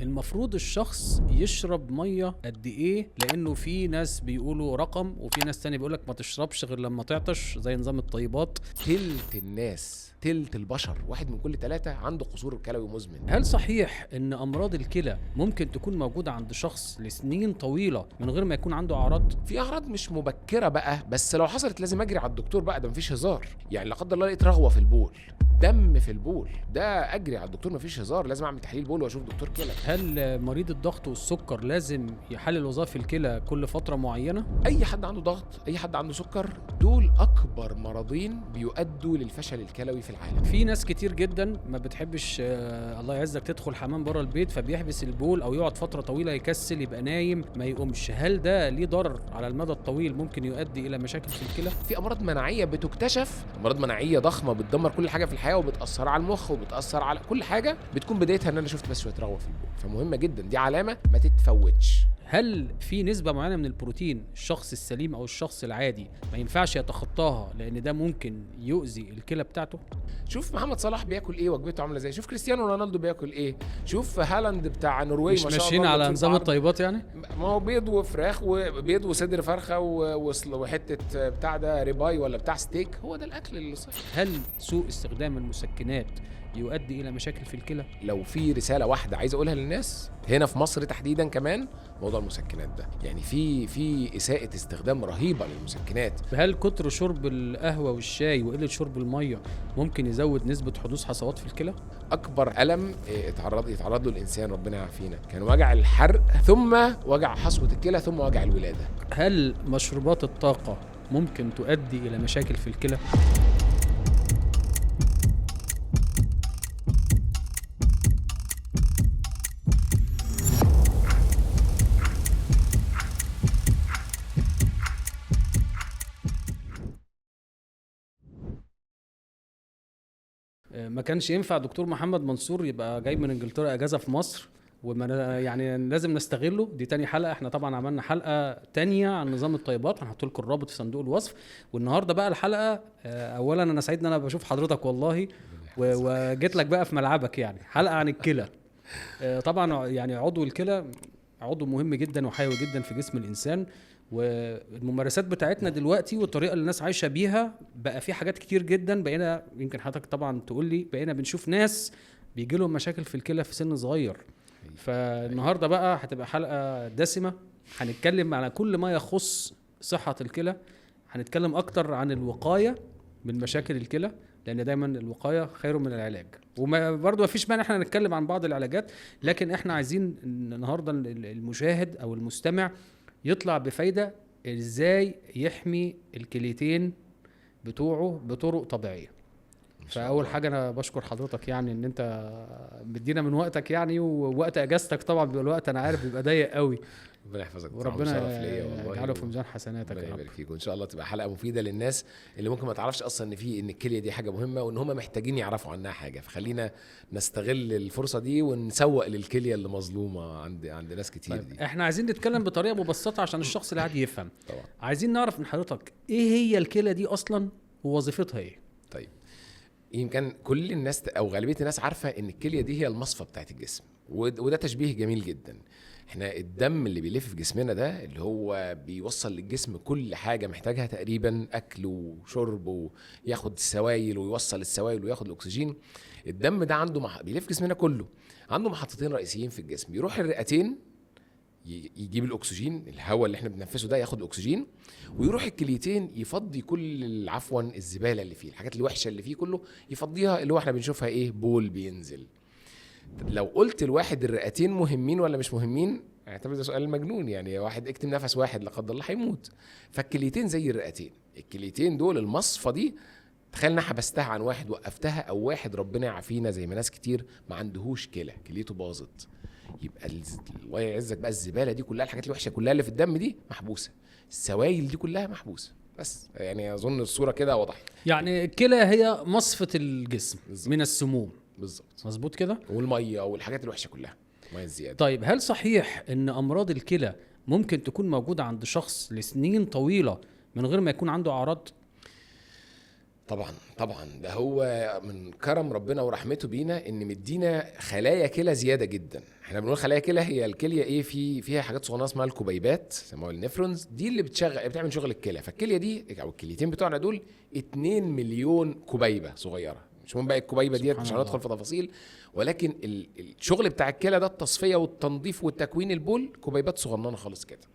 المفروض الشخص يشرب ميه قد ايه؟ لانه في ناس بيقولوا رقم وفي ناس تاني بيقولك ما تشربش غير لما تعطش زي نظام الطيبات. تلت الناس، تلت البشر، 1 من كل 3 عنده قصور كلوي مزمن. هل صحيح ان امراض الكلى ممكن تكون موجودة عند شخص لسنين طويلة من غير ما يكون عنده اعراض؟ في اعراض مش مبكره بقى، بس لو حصلت لازم اجري على الدكتور بقى، ده مفيش هزار. يعني لا قدر الله لقيت رغوه في البول، دم في البول، ده اجري على الدكتور، مفيش هزار، لازم اعمل تحليل بول واشوف دكتور كلى. هل مريض الضغط والسكر لازم يحلل وظائف الكلى كل فترة معينة؟ اي حد عنده ضغط، اي حد عنده سكر، دول اكبر مرضين بيؤدوا للفشل الكلوي في العالم. في ناس كتير جدا ما بتحبش الله يعزك تدخل حمام بره البيت، فبيحبس البول او يقعد فتره طويله يكسل يبقى نايم ما يقومش. هل ده ليه ضرر على المدى الطويل ممكن يؤدي الى مشاكل في الكلى؟ في امراض مناعيه بتكتشف، امراض مناعيه ضخمه بتدمر كل حاجه في الحياه وبتاثر على المخ وبتاثر على كل حاجه، بتكون بدايتها ان انا شفت بس شويه رغوه في البول، فمهمه جدا، دي علامه ما تتفوتش. هل في نسبة معينة من البروتين الشخص السليم أو الشخص العادي ما ينفعش يتخطاها لأن ده ممكن يؤذي الكلى بتاعته؟ شوف محمد صلاح بياكل ايه، وجبته عامله ازاي، شوف كريستيانو رونالدو بياكل ايه، شوف هالاند بتاع نرويج مش ما شاء الله ماشيين على بالطول نظام بعرض. الطيبات يعني؟ ما هو بيض وفراخ، وبيض وصدر فرخه وحته بتاع ده ريباي ولا بتاع ستيك، هو ده الاكل اللي صحي. هل سوء استخدام المسكنات يؤدي إلى مشاكل في الكلى؟ لو في رساله واحده عايز اقولها للناس هنا في مصر تحديدا كمان، موضوع المسكنات ده، يعني في اساءه استخدام رهيبه للمسكنات. هل كتر شرب القهوة والشاي وقلة شرب المية ممكن يزود نسبة حدوث حصوات في الكلى؟ اكبر الم يتعرض له الانسان ربنا يعافينا كان وجع الحرق، ثم وجع حصوه الكلى، ثم وجع الولاده. هل مشروبات الطاقة ممكن تؤدي إلى مشاكل في الكلى؟ ما كانش ينفع دكتور محمد منصور يبقى جاي من انجلترا اجازه في مصر وما يعني لازم نستغله. دي تاني حلقه، احنا طبعا عملنا حلقه تانية عن نظام الطيبات، هنحط لكم الرابط في صندوق الوصف. والنهارده بقى الحلقه اولا انا سعيد ان انا بشوف حضرتك والله، وجيت لك بقى في ملعبك، يعني حلقه عن الكلى. طبعا يعني عضو الكلى عضو مهم جدا وحيوي جدا في جسم الانسان، والممارسات بتاعتنا دلوقتي والطريقه اللي الناس عايشه بيها بقى في حاجات كتير جدا بقينا، يمكن حضرتك طبعا تقول لي، بقينا بنشوف ناس بيجي لهم مشاكل في الكلى في سن صغير. فالنهارده بقى هتبقى حلقه دسمه، هنتكلم على كل ما يخص صحه الكلى. هنتكلم اكتر عن الوقايه من مشاكل الكلى، لان دايما الوقايه خير من العلاج. وما برضه مفيش مانع احنا نتكلم عن بعض العلاجات، لكن احنا عايزين النهارده المشاهد او المستمع يطلع بفايدة ازاي يحمي الكليتين بتوعه بطرق طبيعية. فأول حاجة أنا بشكر حضرتك يعني إن أنت مدينا من وقتك يعني، ووقت أجازتك طبعا بيبقى الوقت أنا عارف بيبقى ضيق قوي، ربنا يحفظك، وربنا يجعله في ميزان حسناتك ربنا يا رب. يبارك فيك، وان شاء الله تبقى حلقه مفيده للناس اللي ممكن ما تعرفش اصلا ان الكليه دي حاجه مهمه، وان هم محتاجين يعرفوا عنها حاجه. فخلينا نستغل الفرصه دي ونسوق للكليه اللي مظلومه عند ناس كتير. طيب دي احنا عايزين نتكلم بطريقة مبسطة عشان الشخص اللي قاعد يفهم. طبعا. عايزين نعرف من حضرتك ايه هي الكلى دي اصلا ووظيفتها ايه؟ طيب، يمكن كل الناس او غالبيه الناس عارفه ان الكليه دي هي المصفى بتاعت الجسم، وده تشبيه جميل جدا. احنا الدم اللي بيلف في جسمنا ده اللي هو بيوصل للجسم كل حاجه محتاجها تقريبا، اكل وشرب، وياخد السوائل ويوصل السوائل وياخد الاكسجين. الدم ده عنده بيلف جسمنا كله، عنده محطتين رئيسيين في الجسم، بيروح الرئتين يجيب الاكسجين، الهواء اللي احنا بننفسه ده ياخد الاكسجين، ويروح الكليتين يفضي كل عفوا الزباله اللي فيه، الحاجات الوحشه اللي فيه كله يفضيها، اللي هو احنا بنشوفها ايه، بول بينزل. لو قلت الواحد الرئتين مهمين ولا مش مهمين، اعتبر ده سؤال مجنون، يعني واحد اكتم نفس واحد لا قدر الله هيموت. فالكليتين زي الرئتين، الكليتين دول المصفى دي، تخيل انا حبستها عن واحد وقفتها، او واحد ربنا يعافينا زي ما ناس كتير ما عندهوش كلى، كليته باظت، يبقى الله يعزك بقى الزباله دي كلها، الحاجات الوحشه كلها اللي في الدم دي محبوسه، السوائل دي كلها محبوسه. بس يعني اظن الصوره كده وضحت. يعني الكلى هي مصفة الجسم بالزبط. من السموم، بالظبط، مظبوط كده؟ والميه والحاجات الوحشه كلها، الميه الزياده. طيب هل صحيح ان امراض الكلى ممكن تكون موجودة عند شخص لسنين طويلة من غير ما يكون عنده اعراض؟ طبعا طبعا، ده هو من كرم ربنا ورحمته بينا ان مدينا خلايا كلى زياده جدا. احنا بنقول خلايا كلى، هي الكليه ايه، فيها حاجات صغيره اسمها الكبيبات، اسمها النفرونز، دي اللي بتعمل شغل الكلى. فالكليه دي او الكليتين بتوعنا دول 2 مليون كبيبه صغيره. مش مهم بقى الكبيبه ديت، مش هندخل في تفاصيل، ولكن الشغل بتاع الكلى ده التصفيه والتنظيف والتكوين البول، كبيبات صغننه خالص كده.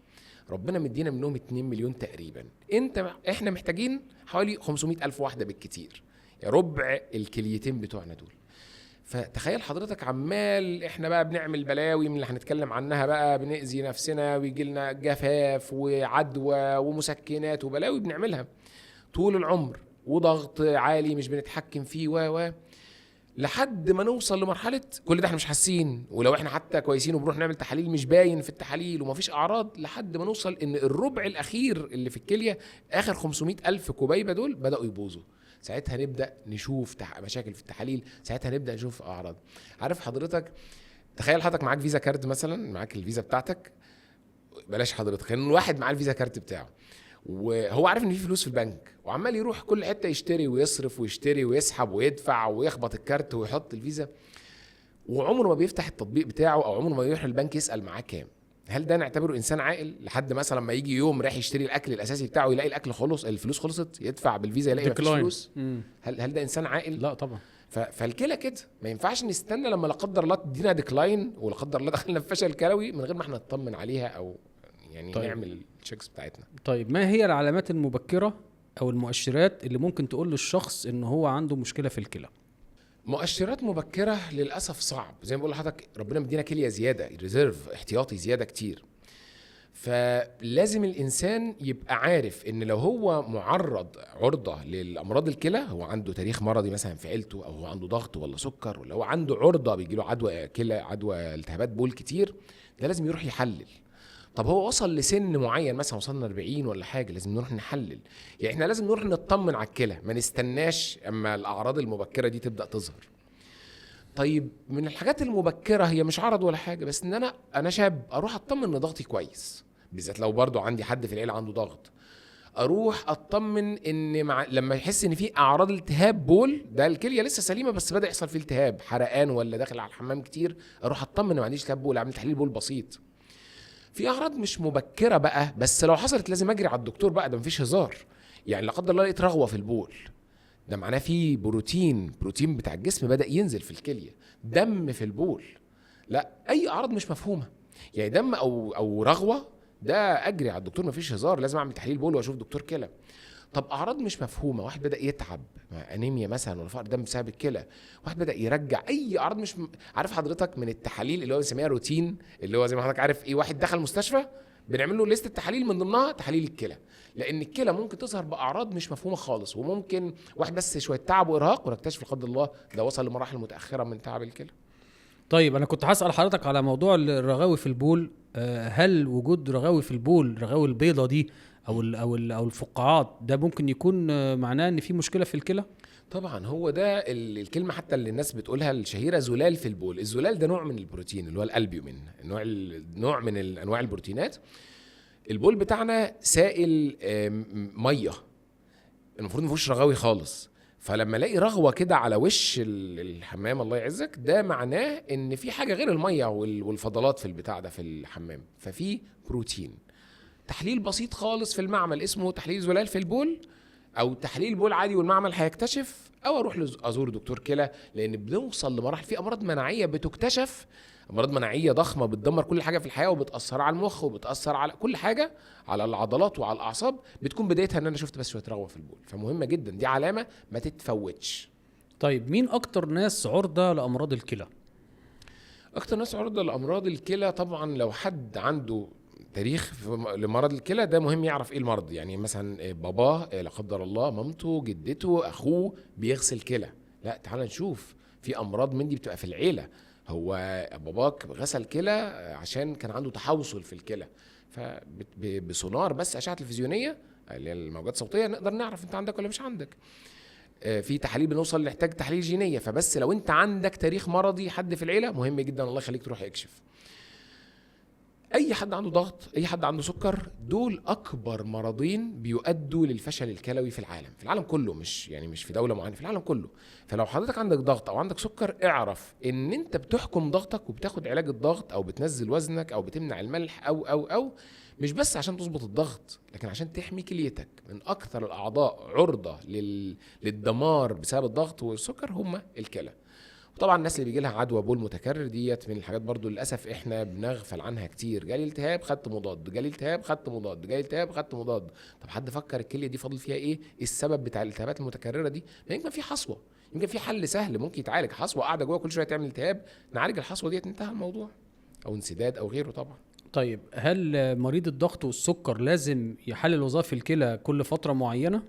ربنا مدينا منهم 2 مليون تقريبا. احنا محتاجين حوالي 500 ألف واحدة بالكتير، يعني ربع الكليتين بتوعنا دول. فتخيل حضرتك عمال احنا بقى بنعمل بلاوي من اللي هنتكلم عنها بقى، بنأذي نفسنا ويجي لنا جفاف وعدوى ومسكنات وبلاوي بنعملها طول العمر، وضغط عالي مش بنتحكم فيه لحد ما نوصل لمرحلة كل ده احنا مش حاسين، ولو احنا حتى كويسين وبنروح نعمل تحاليل مش باين في التحاليل ومفيش اعراض، لحد ما نوصل ان الربع الاخير اللي في الكلية، اخر 500 الف كبيبة دول بدأوا يبوظوا. ساعتها نبدأ نشوف مشاكل في التحاليل، ساعتها نبدأ نشوف اعراض. عارف حضرتك، تخيل حضرتك معاك فيزا كارد مثلا، معاك الفيزا بتاعتك، بلاش حضرتك، خلينا الواحد معاه الفيزا كارد بتاعه وهو عارف ان في فلوس في البنك، وعمال يروح كل حته يشتري ويصرف ويشتري ويسحب ويدفع ويخبط الكارت ويحط الفيزا، وعمره ما بيفتح التطبيق بتاعه او عمره ما يروح البنك يسال معاه كام. هل ده نعتبره انسان عاقل؟ لحد مثلا ما يجي يوم رايح يشتري الاكل الاساسي بتاعه يلاقي الاكل خلص، الفلوس خلصت، يدفع بالفيزا يلاقي مفيش فلوس. هل ده انسان عاقل؟ لا طبعا. فالكلى كده ما ينفعش نستنى لما لا قدر الله تدينا ديكلاين ولا قدر الله دخلنا في فشل كلوي من غير ما احنا نطمن عليها او يعني طيب. نعمل التشيكس بتاعتنا. طيب ما هي العلامات المبكرة او المؤشرات اللي ممكن تقول للشخص ان هو عنده مشكلة في الكلى؟ مؤشرات مبكرة للأسف صعب، زي ما بقول لحضرتك ربنا مدينا كلية زيادة، ريزيرف احتياطي زيادة كتير. فلازم الإنسان يبقى عارف إن لو هو عرضة للأمراض الكلى، هو عنده تاريخ مرضي مثلا في عيلته، أو هو عنده ضغط ولا سكر، ولا هو عنده عرضة بيجيله عدوى كلى، عدوى التهابات بول كتير، ده لازم يروح يحلل. طب هو وصل لسن معين مثلا، وصلنا 40 ولا حاجه، لازم نروح نحلل. يعني احنا لازم نروح نطمن على الكلى، ما نستناش اما الاعراض المبكره دي تبدا تظهر. طيب من الحاجات المبكره، هي مش عرض ولا حاجه، بس ان انا شاب اروح اطمن ان ضغطي كويس، بالذات لو برضو عندي حد في العيله عنده ضغط، اروح اطمن ان لما يحس ان في اعراض التهاب بول، ده الكليه لسه سليمه بس بدا يحصل فيه التهاب، حرقان ولا داخل على الحمام كتير، اروح اطمن ان ما عنديش التهاب بول، اعمل تحليل بول بسيط. في اعراض مش مبكره بقى، بس لو حصلت لازم اجري على الدكتور بقى، ده مفيش هزار. يعني لا قدر الله لقيت رغوه في البول، ده معناه في بروتين بتاع الجسم بدا ينزل في الكليه. دم في البول، لا اي اعراض مش مفهومه، يعني دم او رغوه، ده اجري على الدكتور، مفيش هزار، لازم اعمل تحليل بول واشوف دكتور كلى. طب اعراض مش مفهومه، واحد بدا يتعب، انيميا مثلا ولا فقر دم بسبب الكلى، واحد بدا يرجع، اي اعراض مش عارف حضرتك من التحاليل اللي هو بنسميها روتين، اللي هو زي ما حضرتك عارف ايه، واحد دخل مستشفى بنعمل له ليست التحاليل من ضمنها تحاليل الكلى، لان الكلى ممكن تظهر باعراض مش مفهومه خالص، وممكن واحد بس شويه تعب وارهاق ونكتشف لا قدر الله ده وصل لمراحل متاخره من تعب الكلى. طيب انا كنت هسأل حضرتك على موضوع الرغاوي في البول. هل وجود رغاوي في البول، رغاوي البيضة دي او الفقاعات، ده ممكن يكون معناه ان في مشكلة في الكلى؟ طبعا هو ده الكلمه حتى اللي الناس بتقولها الشهيره، زلال في البول. الزلال ده نوع من البروتين اللي هو الالبيومين، نوع من انواع البروتينات. البول بتاعنا سائل ميه، المفروض ما فيهوش رغاوي خالص، فلما الاقي رغوه كده على وش الحمام الله يعزك، ده معناه ان في حاجه غير الميه والفضلات في البتاع ده في الحمام، ففي بروتين. تحليل بسيط خالص في المعمل اسمه تحليل زلال في البول، او تحليل بول عادي والمعمل هيكتشف، او اروح ازور دكتور كلى، لان بنوصل لمراحل في امراض مناعيه بتكتشف، امراض مناعيه ضخمه بتدمر كل حاجه في الحياه، وبتاثر على المخ وبتاثر على كل حاجه، على العضلات وعلى الاعصاب، بتكون بدايتها ان انا شفت بس شويه رغوه في البول، فمهمه جدا، دي علامه ما تتفوتش. طيب مين اكتر ناس عرضه لامراض الكلى؟ اكتر ناس عرضه لامراض الكلى طبعا لو حد عنده تاريخ لمرض الكلى، ده مهم يعرف ايه المرض. يعني مثلا باباه لا قدر الله، مامته، جدته، اخوه بيغسل كلى، لا تعال نشوف، في امراض من دي بتبقى في العيله. هو باباك غسل كلى عشان كان عنده تحوصل في الكلى، فبسونار بس اشعه تلفزيونيه اللي هي الموجات الصوتيه نقدر نعرف انت عندك ولا مش عندك. في تحاليل بنوصل نحتاج تحاليل جينيه، فبس لو انت عندك تاريخ مرضي حد في العيله، مهم جدا الله يخليك تروح يكشف. اي حد عنده ضغط، اي حد عنده سكر، دول اكبر مرضين بيؤدوا للفشل الكلوي في العالم كله، مش في دوله معينه، في العالم كله. فلو حضرتك عندك ضغط او عندك سكر، اعرف ان انت بتحكم ضغطك وبتاخد علاج الضغط او بتنزل وزنك او بتمنع الملح او مش بس عشان تظبط الضغط، لكن عشان تحمي كليتك من اكثر الاعضاء عرضه للدمار بسبب الضغط والسكر هم الكلى. وطبعا الناس اللي بيجي لها عدوى بول متكرر ديت من الحاجات برضو للاسف احنا بنغفل عنها كتير. جالي التهاب خدت مضاد، جالي التهاب خدت مضاد، جالي التهاب خدت مضاد. طب حد فكر الكليه دي فاضل فيها ايه السبب بتاع الالتهابات المتكرره دي؟ يمكن في حصوه، يمكن في حل سهل ممكن يتعالج. حصوه قاعده جوه كل شويه تعمل التهاب، نعالج الحصوه ديت انتهى الموضوع، او انسداد او غيره طبعا. طيب هل مريض الضغط والسكر لازم يحلل وظائف الكلى كل فتره معينه؟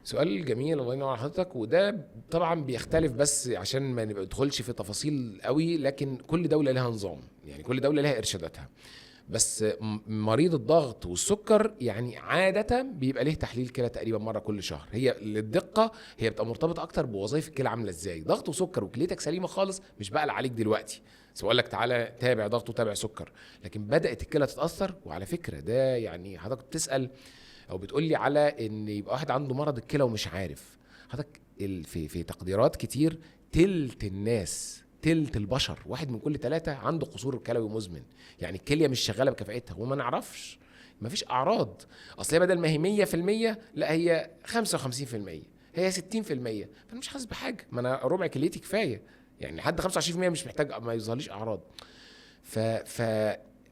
سؤال جميل، الله ينور على حضرتك. وده طبعا بيختلف، بس عشان ما ندخلش في تفاصيل قوي، لكن كل دوله لها نظام، يعني كل دوله لها ارشاداتها. بس مريض الضغط والسكر يعني عاده بيبقى ليه تحليل كلى تقريبا مره كل شهر. هي للدقه هي بتبقى مرتبطه اكتر بوظائف الكلى عامله ازاي. ضغط وسكر وكليتك سليمه خالص، مش بقى عليك دلوقتي بس اقول لك تعالى تابع ضغط وتابع سكر. لكن بدات الكلى تتاثر، وعلى فكره ده يعني حضرتك بتسال او بتقول لي على ان يبقى واحد عنده مرض الكلى ومش عارف. حضرتك في تقديرات كتير تلت الناس، تلت البشر، 1 من كل 3 عنده قصور كلوي مزمن. يعني الكليه مش شغاله بكفاءتها وما نعرفش، مفيش اعراض. اصل هي بدل ما هي 100% لا هي 55%، هي 60%، فانا مش حاسس بحاجه، ما انا ربع كليتي كفايه. يعني لحد 25% مش محتاج، ما يظهرليش اعراض. ف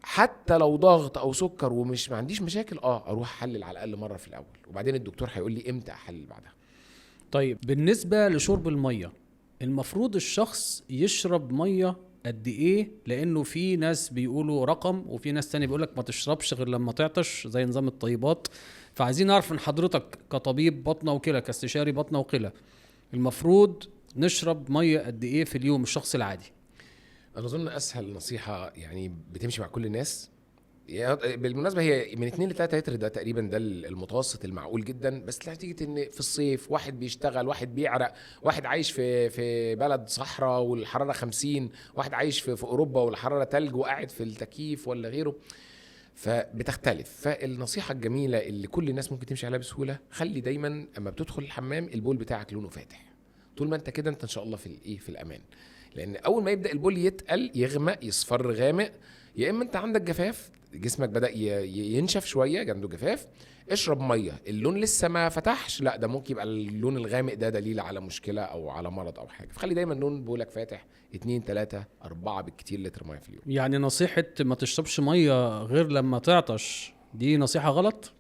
حتى لو ضغط او سكر ومش ما عنديش مشاكل، اروح احلل على الاقل مره في الاول، وبعدين الدكتور هيقول لي امتى احلل بعدها. طيب بالنسبه لشرب الميه، المفروض الشخص يشرب ميه قد ايه؟ لانه في ناس بيقولوا رقم وفي ناس تاني بيقولك ما تشربش غير لما تعطش زي نظام الطيبات. فعايزين نعرف من حضرتك كطبيب بطنه وكلى، كاستشاري بطنه وكلى، المفروض نشرب ميه قد ايه في اليوم الشخص العادي؟ انا اظن اسهل نصيحه يعني بتمشي مع كل الناس، بالمناسبه هي من 2 ل 3 لتر، ده تقريبا ده المتوسط المعقول جدا. بس نتيجه ان في الصيف واحد بيشتغل، واحد بيعرق، واحد عايش في بلد صحراء والحراره 50، واحد عايش في اوروبا والحراره تلج وقاعد في التكييف ولا غيره، فبتختلف. فالنصيحه الجميله اللي كل الناس ممكن تمشي عليها بسهوله، خلي دايما اما بتدخل الحمام البول بتاعك لونه فاتح. طول ما انت كده انت ان شاء الله في الامان. لان اول ما يبدا البول يتقل يغمق يصفر غامق، يا اما انت عندك جفاف، جسمك بدا ينشف شويه، عنده جفاف، اشرب ميه. اللون لسه ما فتحش، لا ده ممكن يبقى اللون الغامق ده دليل على مشكله او على مرض او حاجه. فخلي دايما لون بولك فاتح، 2 3 4 بالكتير لتر ميه في اليوم. يعني نصيحه ما تشربش ميه غير لما تعطش دي نصيحه غلط؟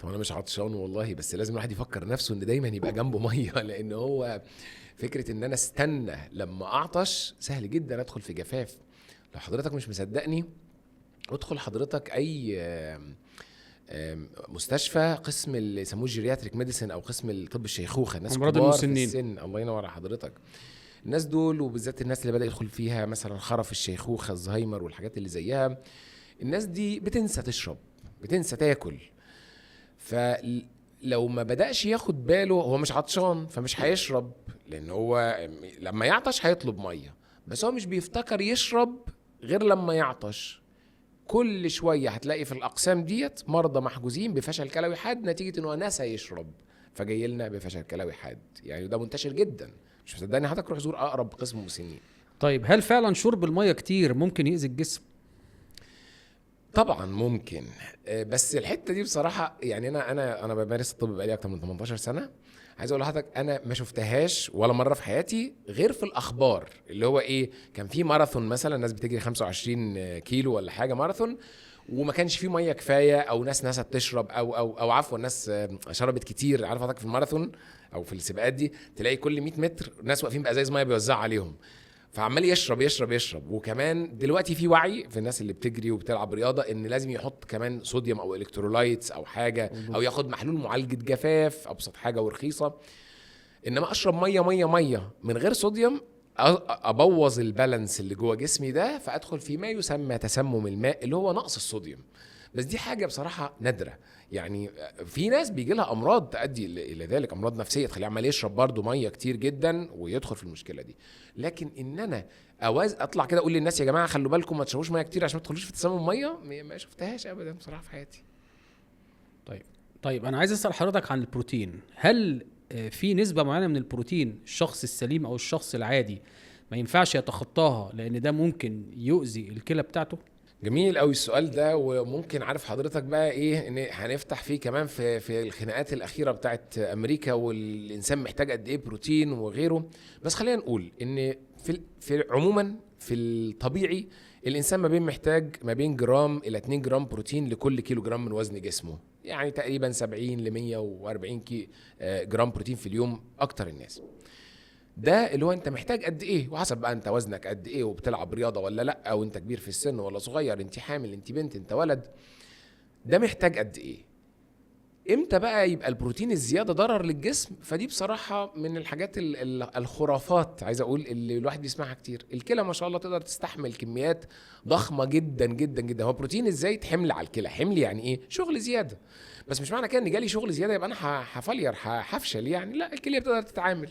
طب انا مش عطشان والله، بس لازم الواحد يفكر نفسه ان دايما يبقى جنبه ميه، لان هو فكره ان انا استنى لما اعطش سهل جدا ادخل في جفاف. لو حضرتك مش مصدقني، ادخل حضرتك اي مستشفى، قسم اللي يسموه جيرياتريك ميديسن او قسم الطب الشيخوخه، الناس أمراض كبار في المسنين. السن، الله ينور على حضرتك. الناس دول وبالذات الناس اللي بدأ يدخل فيها مثلا خرف الشيخوخه، الزهايمر والحاجات اللي زيها، الناس دي بتنسى تشرب، بتنسى تاكل. فلو ما بدأش ياخد باله، هو مش عطشان فمش هيشرب، لان هو لما يعطش هيطلب ميه، بس هو مش بيفتكر يشرب غير لما يعطش. كل شويه هتلاقي في الاقسام ديت مرضى محجوزين بفشل كلوي حاد نتيجه انه نسى يشرب، فجاي لنا بفشل كلوي حاد. يعني ده منتشر جدا، مش مصدقني حضرتك روح زور اقرب قسم مسنين. طيب هل فعلا شرب الميه كتير ممكن يأذي الجسم؟ طبعا ممكن، بس الحته دي بصراحه يعني انا بمارس الطب بقالي اكتر من 18 سنه. عايز اقول لحضرتك انا ما شفتهاش ولا مره في حياتي غير في الاخبار، اللي هو ايه، كان في ماراثون مثلا الناس بتجري 25 كيلو ولا حاجه ماراثون، وما كانش فيه ميه كفايه، او ناس ناست تشرب او عفوا ناس شربت كتير. عارف حضرتك في الماراثون او في السباقات دي تلاقي كل 100 متر ناس واقفين بازايز ميه بيوزعوا عليهم، فعمال يشرب يشرب يشرب. وكمان دلوقتي في وعي في الناس اللي بتجري وبتلعب رياضه ان لازم يحط كمان صوديوم او الكترولايتس او حاجه، او ياخد محلول معالجه جفاف، ابسط حاجه ورخيصه. انما اشرب ميه ميه ميه من غير صوديوم، ابوظ البالانس اللي جوه جسمي ده، فادخل في ما يسمى تسمم الماء اللي هو نقص الصوديوم. بس دي حاجه بصراحه نادره. يعني في ناس بيجي لها امراض تؤدي الى ذلك، امراض نفسيه تخليه عمال يشرب برضه ميه كتير جدا ويدخل في المشكله دي. لكن ان انا اطلع كده اقول للناس يا جماعه خلوا بالكم ما تشربوش ميه كتير عشان ما تدخلوش في تسمم ميه، ما شفتهاش ابدا بصراحه في حياتي. طيب انا عايز اسال حضرتك عن البروتين. هل في نسبه معينه من البروتين الشخص السليم او الشخص العادي ما ينفعش يتخطاها لان ده ممكن يؤذي الكلى بتاعته؟ جميل قوي السؤال ده، وممكن عارف حضرتك بقى ايه ان هنفتح فيه كمان في الخناقات الاخيره بتاعت امريكا والانسان محتاج قد ايه بروتين وغيره. بس خلينا نقول ان في عموما في الطبيعي الانسان محتاج ما بين جرام الى 2 جرام بروتين لكل كيلو جرام من وزن جسمه، يعني تقريبا 70 ل 140 جرام بروتين في اليوم اكتر الناس. ده اللي هو انت محتاج قد ايه، وحسب بقى انت وزنك قد ايه وبتلعب رياضه ولا لا، او انت كبير في السن ولا صغير، انت حامل انت بنت انت ولد، ده محتاج قد ايه. امتى بقى يبقى البروتين الزياده ضرر للجسم؟ فدي بصراحه من الحاجات الخرافات عايز اقول اللي الواحد بيسمعها كتير. الكلى ما شاء الله تقدر تستحمل كميات ضخمه جدا جدا جدا. هو بروتين ازاي حمل على الكلى؟ حمل يعني ايه؟ شغل زياده. بس مش معنى كده ان جالي شغل زياده يبقى انا هفلير هفشل يعني، لا، الكلى بتقدر تتعامل.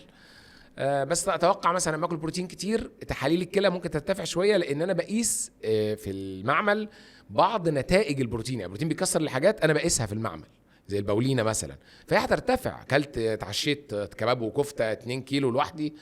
بس اتوقع مثلا لما اكل بروتين كتير تحاليل الكلى ممكن ترتفع شويه، لان انا بقيس في المعمل بعض نتائج البروتين. يعني البروتين بيكسر الحاجات انا بقيسها في المعمل زي البولينه مثلا، فهي هترتفع. اكلت اتعشيت كباب وكفته 2 كيلو لوحدي،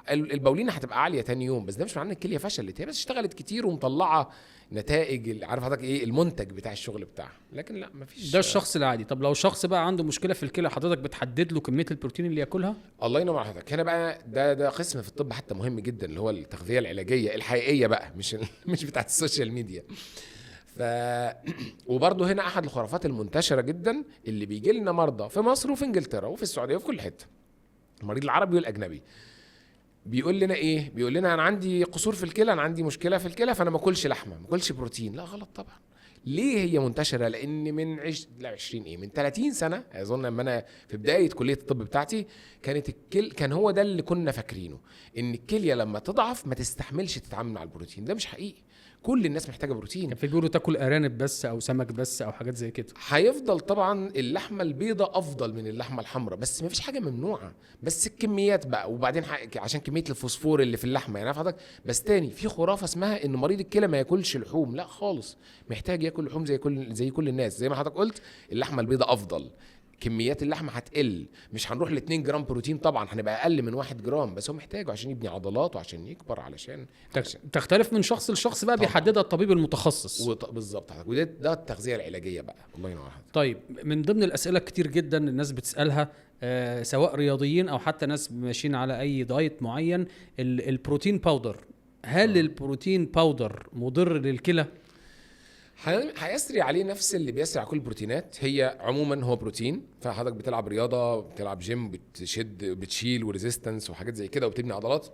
البولينه هتبقى عاليه تاني يوم. بس ده مش معناه ان الكليه فشلت، هي بس اشتغلت كتير ومطلعه نتائج، عارف حضرتك ايه المنتج بتاع الشغل بتاعها. لكن لا، مفيش. ده الشخص العادي. طب لو شخص بقى عنده مشكله في الكلى، حضرتك بتحدد له كميه البروتين اللي ياكلها؟ الله ينور على حضرتك. هنا بقى ده قسم في الطب حتى مهم جدا، اللي هو التغذيه العلاجيه الحقيقيه بقى، مش بتاعت السوشيال ميديا. وبرضه هنا احد الخرافات المنتشره جدا اللي بيجي لنا مرضى في مصر وفي انجلترا وفي السعوديه وفي كل حته، المريض العربي والاجنبي، بيقول لنا ايه؟ بيقول لنا انا عندي قصور في الكلى، انا عندي مشكله في الكلى، فانا ما اكلش لحمه، ما اكلش بروتين. لا، غلط طبعا. ليه هي منتشره؟ لان من 30 سنه اظن لما انا في بدايه كليه الطب بتاعتي كان هو ده اللي كنا فاكرينه، ان الكليه لما تضعف ما تستحملش تتعامل مع البروتين. ده مش حقيقي، كل الناس محتاجه بروتين. كان في بيقولوا تاكل ارانب بس او سمك بس او حاجات زي كده. هيفضل طبعا اللحمه البيضاء افضل من اللحمه الحمراء، بس ما فيش حاجه ممنوعه، بس الكميات بقى. وبعدين عشان كميه الفوسفور اللي في اللحمه يعني حضرتك. بس تاني في خرافه اسمها ان مريض الكلى ما ياكلش لحوم، لا خالص، محتاج ياكل لحوم زي كل الناس. زي ما حضرتك قلت اللحمه البيضاء افضل، كميات اللحمه هتقل، مش هنروح ل 2 جرام بروتين طبعا، هنبقى اقل من 1 جرام، بس هو محتاجه عشان يبني عضلات وعشان يكبر علشان تختلف من شخص لشخص بقى، بيحددها الطبيب المتخصص. بالظبط. وده التغذيه العلاجيه بقى. الله ينور عليك. طيب من ضمن الاسئله كتير جدا الناس بتسالها سواء رياضيين او حتى ناس ماشيين على اي دايت معين، البروتين باودر، هل البروتين باودر مضر للكلى؟ هيسري عليه نفس اللي بيسري على كل البروتينات. هي عموما هو بروتين، فحضرتك بتلعب رياضه، بتلعب جيم، بتشيل وريزيستنس وحاجات زي كده وبتبني عضلات،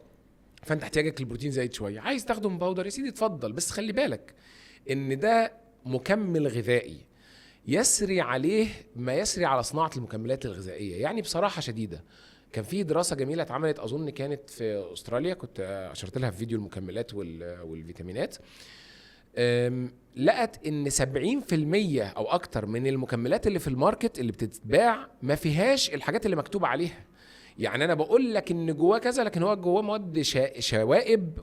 فانت احتياجك للبروتين زايد شويه. عايز تاخده باودر يا سيدي اتفضل، بس خلي بالك ان ده مكمل غذائي يسري عليه ما يسري على صناعه المكملات الغذائيه. يعني بصراحه شديده كان في دراسه جميله اتعملت، اظن كانت في استراليا، كنت اشرت لها في فيديو المكملات والفيتامينات. لقت ان 70% او اكتر من المكملات اللي في الماركت اللي بتتباع ما فيهاش الحاجات اللي مكتوبه عليها. يعني انا بقول لك ان جواه كذا، لكن هو جواه مواد شوائب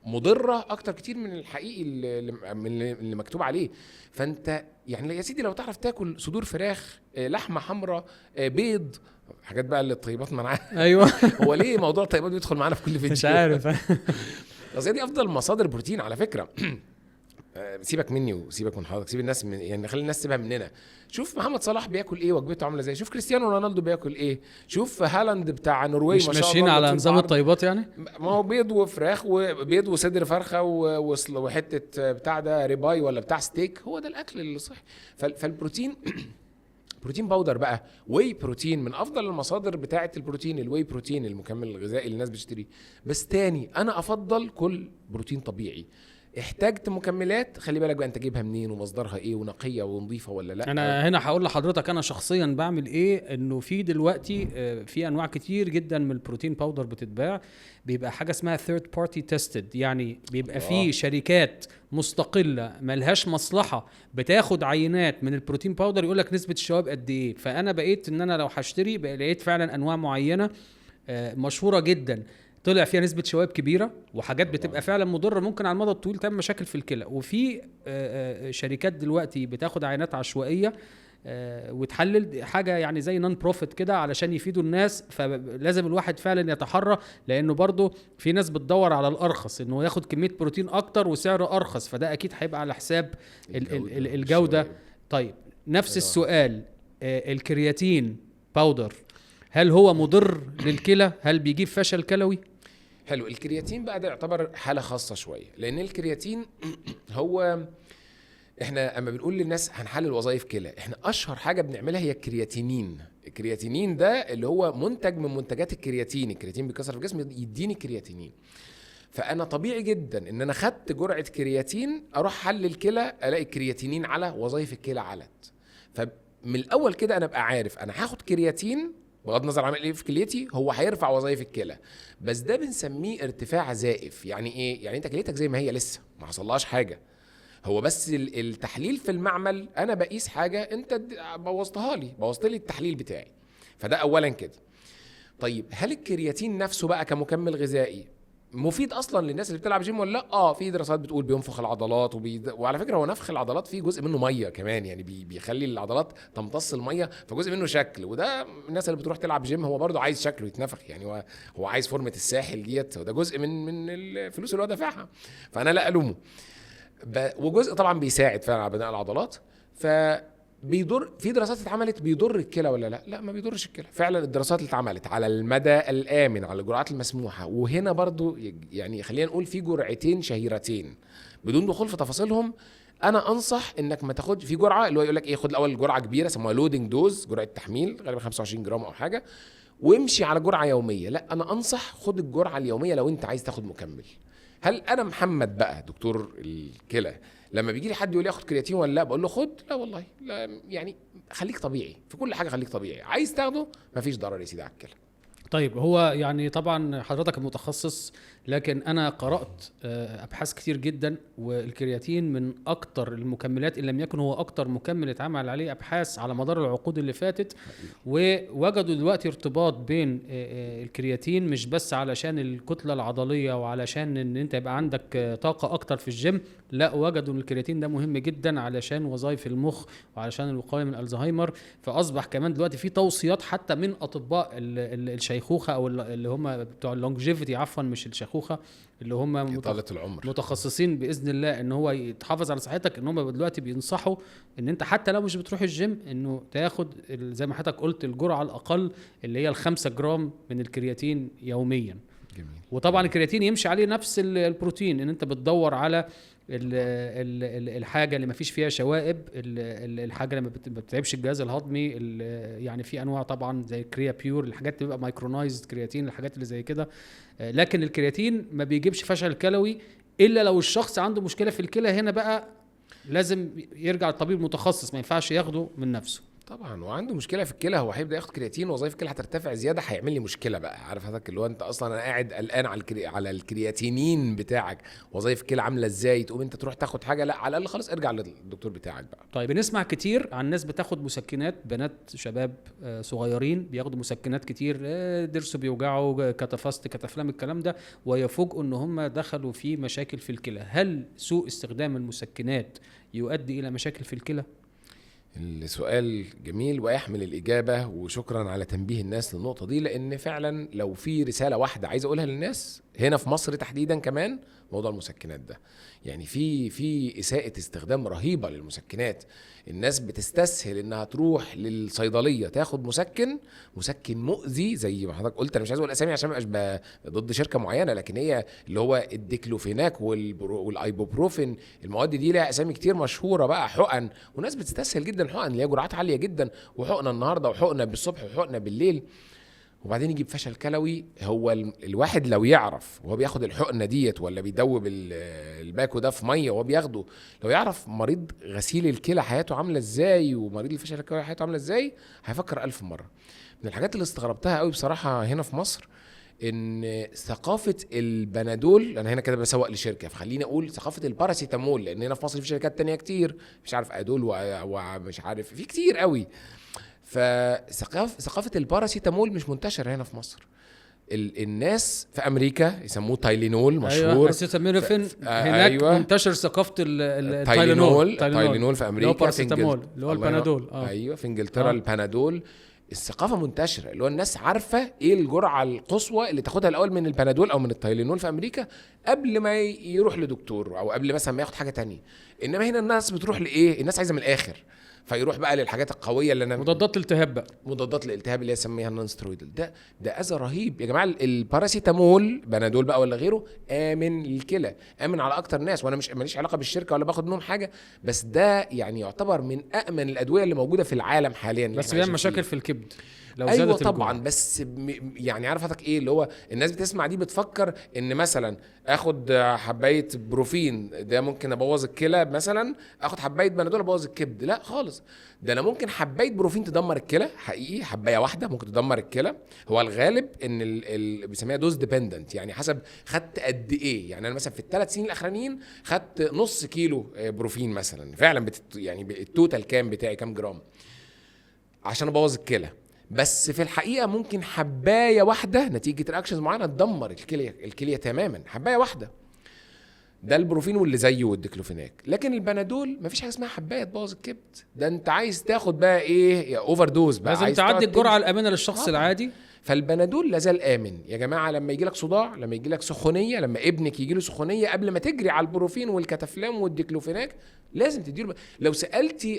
مضره اكتر كتير من الحقيقي اللي مكتوب عليه. فانت يعني يا سيدي لو تعرف تاكل صدور فراخ، لحمه حمراء، بيض، حاجات بقى اللي الطيبات معانا. ايوه. هو ليه موضوع الطيبات بيدخل معانا في كل فيديو؟ مش عارف. بس دي افضل مصادر بروتين على فكره. سيبك مني وسيبك من حضرتك، سيب الناس يعني خلي الناس تسيبها مننا. شوف محمد صلاح بياكل ايه، وجبته عامله ازاي، شوف كريستيانو رونالدو بياكل ايه، شوف هالاند بتاع نرويج مش ماشيين على نظام الطيبات يعني. ما هو بيض وفراخ وبيض وصدر فرخه وحته بتاع ده ريباي ولا بتاع ستيك، هو ده الاكل اللي صحي. فالبروتين بروتين باودر بقى، واي بروتين من افضل المصادر بتاعه البروتين، الواي بروتين المكمل الغذائي اللي الناس بتشتريه. بس تاني انا افضل كل بروتين طبيعي. احتاجت مكملات، خلي بالك بقى انت جيبها منين ومصدرها ايه ونقيه ونظيفه ولا لا. انا هنا هقول لحضرتك انا شخصيا بعمل ايه. انه في دلوقتي في انواع كتير جدا من البروتين باودر بتتباع، بيبقى حاجه اسمها ثيرد بارتي تيستد، يعني بيبقى في شركات مستقله ملهاش مصلحه بتاخد عينات من البروتين باودر يقول لك نسبه الشوائب قد ايه. فانا بقيت ان انا لو هشتري لقيت فعلا انواع معينه مشهوره جدا طلع فيها نسبة شوائب كبيرة، وحاجات بتبقى فعلا مضرة ممكن على المدى الطويل تعمل مشاكل في الكلى. وفي شركات دلوقتي بتاخد عينات عشوائية وتحلل حاجة يعني زي نون بروفيت كده علشان يفيدوا الناس. فلازم الواحد فعلا يتحرى، لأنه برضو في ناس بتدور على الأرخص، إنه ياخد كمية بروتين أكتر وسعره أرخص، فده أكيد هيبقى على حساب الجودة. طيب نفس السؤال، الكرياتين باودر هل هو مضر للكلى؟ هل بيجيب فشل كلوي؟ حلو. الكرياتين بقى ده يعتبر حالة خاصة شوية، لأن الكرياتين هو احنا اما بنقول للناس هنحلل وظائف كلى، احنا اشهر حاجة بنعملها هي الكرياتينين. الكرياتينين ده اللي هو منتج من منتجات الكرياتين. الكرياتين بيكسر في الجسم يديني كرياتينين. فانا طبيعي جدا ان انا خدت جرعة كرياتين اروح حلل كلى الاقي الكرياتينين على وظائف الكلى علت. فمن الاول كده انا ابقى عارف انا هاخد كرياتين بغض النظر عمل ايه في كليتي، هو هيرفع وظائف الكلى، بس ده بنسميه ارتفاع زائف. يعني ايه؟ يعني انت كليتك زي ما هي لسه ما حصلهاش حاجه، هو بس التحليل في المعمل انا بقيس حاجه انت بوظتها لي، بوظت لي التحليل بتاعي. فده اولا كده. طيب هل الكرياتين نفسه بقى كمكمل غذائي مفيد اصلا للناس اللي بتلعب جيم ولا لا؟ في دراسات بتقول بينفخ العضلات وعلى فكره هو نفخ العضلات فيه جزء منه ميه كمان، يعني بيخلي العضلات تمتص الميه، فجزء منه شكل. وده الناس اللي بتروح تلعب جيم هو برضو عايز شكله يتنفخ، يعني هو عايز فورمه الساحل ديت، وده جزء من الفلوس اللي هو دافعها، فانا لا الومه. وجزء طبعا بيساعد فعلا على بناء العضلات. بيضر. في دراسات اتعملت بيضر الكلى ولا لا؟ لا، ما بيضرش الكلى. فعلا الدراسات اللي اتعملت على المدى الآمن على الجرعات المسموحة، وهنا برضو يعني خلينا نقول في جرعتين شهيرتين بدون دخول في تفاصيلهم. انا انصح انك ما تاخد في جرعه اللي هو يقول لك ايه، خد الاول جرعه كبيره اسمها لودنج دوز، جرعه تحميل غالبا 25 جرام او حاجه، وامشي على جرعه يوميه. لا، انا انصح خد الجرعه اليوميه لو انت عايز تاخد مكمل. هل انا محمد بقى دكتور الكلى لما بيجي لي حد يقول لي اخد كرياتين ولا لا بقول له خد؟ لا والله، لا، يعني خليك طبيعي في كل حاجه، خليك طبيعي. عايز تاخده مفيش ضرر يا سيدي على الكلى. طيب هو يعني طبعا حضرتك المتخصص، لكن انا قرأت ابحاث كتير جدا، والكرياتين من اكتر المكملات ان لم يكن هو اكتر مكمل اتعمل عليه ابحاث على مدار العقود اللي فاتت. ووجدوا دلوقتي ارتباط بين الكرياتين مش بس علشان الكتلة العضلية وعلشان ان انت يبقى عندك طاقة اكتر في الجيم، لا، وجدوا ان الكرياتين ده مهم جدا علشان وظائف المخ وعلشان الوقاية من الزهايمر. فاصبح كمان دلوقتي في توصيات حتى من اطباء الشيخوخة او اللي هم بتوع اللونجيفيتي، عفوا مش الشيخوخة، اللي هم إطالة العمر، متخصصين باذن الله ان هو يتحافظ على صحتك، ان هم دلوقتي بينصحوا ان انت حتى لو مش بتروح الجيم انه تاخد زي ما حضرتك قلت الجرعه الاقل اللي هي ال5 جرام من الكرياتين يوميا. جميل. وطبعا الكرياتين يمشي عليه نفس البروتين، ان انت بتدور على الحاجه اللي ما فيش فيها شوائب، الحاجه اللي ما بتتعبش الجهاز الهضمي. يعني في انواع طبعا زي كريا بيور، الحاجات اللي بتبقى مايكرونايزد كرياتين، الحاجات اللي زي كده. لكن الكرياتين ما بيجيبش فشل كلوي الا لو الشخص عنده مشكله في الكلى. هنا بقى لازم يرجع الطبيب متخصص، ما ينفعش ياخده من نفسه طبعا. وعنده مشكله في الكلى، هو هيبدا ياخد كرياتين وظائف الكلى هترتفع زياده، هيعمل لي مشكله بقى. عارف حضرتك اللي هو انت اصلا انا قاعد قلقان على الكرياتينين بتاعك، وظائف الكلى عامله ازاي، تقوم انت تروح تاخد حاجه؟ لا، على الاقل خلاص ارجع للدكتور بتاعك بقى. طيب بنسمع كتير عن ناس بتاخد مسكنات، بنات شباب صغيرين بياخدوا مسكنات كتير، ضرسه بيوجعه، كتفست، كتفلام، الكلام ده، ويفوجئوا ان هم دخلوا في مشاكل في الكلى. هل سوء استخدام المسكنات يؤدي الى مشاكل في الكلى؟ السؤال جميل ويحمل الإجابة، وشكرا على تنبيه الناس للنقطة دي، لأن فعلا لو في رسالة واحدة عايز أقولها للناس هنا في مصر تحديدا كمان، موضوع المسكنات ده. يعني في إساءة استخدام رهيبة للمسكنات. الناس بتستسهل إنها تروح للصيدلية تاخد مسكن مؤذي زي ما حضرتك قلت. أنا مش عايز أقول أسامي عشان مبقاش ضد شركة معينة، لكن هي اللي هو الديكلوفيناك والأيبوبروفين، المواد دي لها أسامي كتير مشهورة بقى، حقن، وناس بتستسهل جدا الحقن اللي هي جرعات عالية جدا، وحقنة النهاردة وحقنة بالصبح وحقنة بالليل. وبعدين يجيب فشل كلوي. هو الواحد لو يعرف وهو بياخد الحقنه ديت ولا بيدوب الباكو ده في ميه وهو بياخده، لو يعرف مريض غسيل الكلى حياته عامله ازاي ومريض الفشل الكلوي حياته عامله ازاي، هيفكر 1000 مره. من الحاجات اللي استغربتها قوي بصراحه هنا في مصر ان ثقافه البنادول، انا هنا كده بسوق لشركه فخليني اقول ثقافه الباراسيتامول، لان هنا في مصر في شركات تانية كتير، مش عارف ادول ومش عارف في كتير قوي. فثقافه الباراسيتامول مش منتشره هنا في مصر. الناس في امريكا يسموه تايلينول مشهور. ايوه اسيتامينوفين. هناك أيوة. منتشر ثقافه التايلينول في امريكا، باراسيتامول اللي هو البنادول. ايوه في انجلترا البنادول. الثقافه منتشره، اللي هو الناس عارفه ايه الجرعه القصوى اللي تاخدها الاول من البنادول او من التايلينول في امريكا قبل ما يروح لدكتور او قبل مثلا ما ياخد حاجه تانية. انما هنا الناس بتروح لايه؟ الناس عايزه من الاخر، فيروح بقى للحاجات القويه اللي انا مضادات الالتهاب بقى، مضادات الالتهاب اللي هي سميها النون سترويدال. ده اذى رهيب يا جماعه. الباراسيتامول بنادول بقى ولا غيره امن للكلى، امن على اكتر ناس، وانا مش ماليش علاقه بالشركه ولا باخد منهم حاجه، بس ده يعني يعتبر من امن الادويه اللي موجوده في العالم حاليا. بس بيعمل مشاكل في الكبد لو ايوه زادت طبعا الجرعة. بس يعني عارف حضرتك ايه اللي هو الناس بتسمع دي بتفكر ان مثلا اخد حبايه بروفين ده ممكن ابوظ الكلى، مثلا اخد حبايه بنادول ابوظ الكبد. لا خالص، ده انا ممكن حبايه بروفين تدمر الكلى حقيقي، حبايه واحده ممكن تدمر الكلى. هو الغالب ان بيسميها دوز ديبندنت، يعني حسب خدت قد ايه. يعني انا مثلا في ال3 سنين الاخرانيين خدت نص كيلو بروفين مثلا، فعلا يعني التوتال كام بتاعي كام جرام عشان ابوظ الكلى. بس في الحقيقه ممكن حبايه واحده نتيجه رياكشنز معينه تدمر الكليه تماما، حبايه واحده. ده البروفين واللي زيه والديكلوفيناك. لكن البنادول مفيش حاجه اسمها حبايه تبوظ الكبد، ده انت عايز تاخد بقى ايه، يا اوفر دوز بقى، لازم تعدي الجرعه الامنه للشخص العادي. فالبنادول لازال امن يا جماعه. لما يجي لك صداع، لما يجي لك سخونيه، لما ابنك يجي له سخونيه، قبل ما تجري على البروفين والكتافلام والديكلوفيناك لازم تديله. لو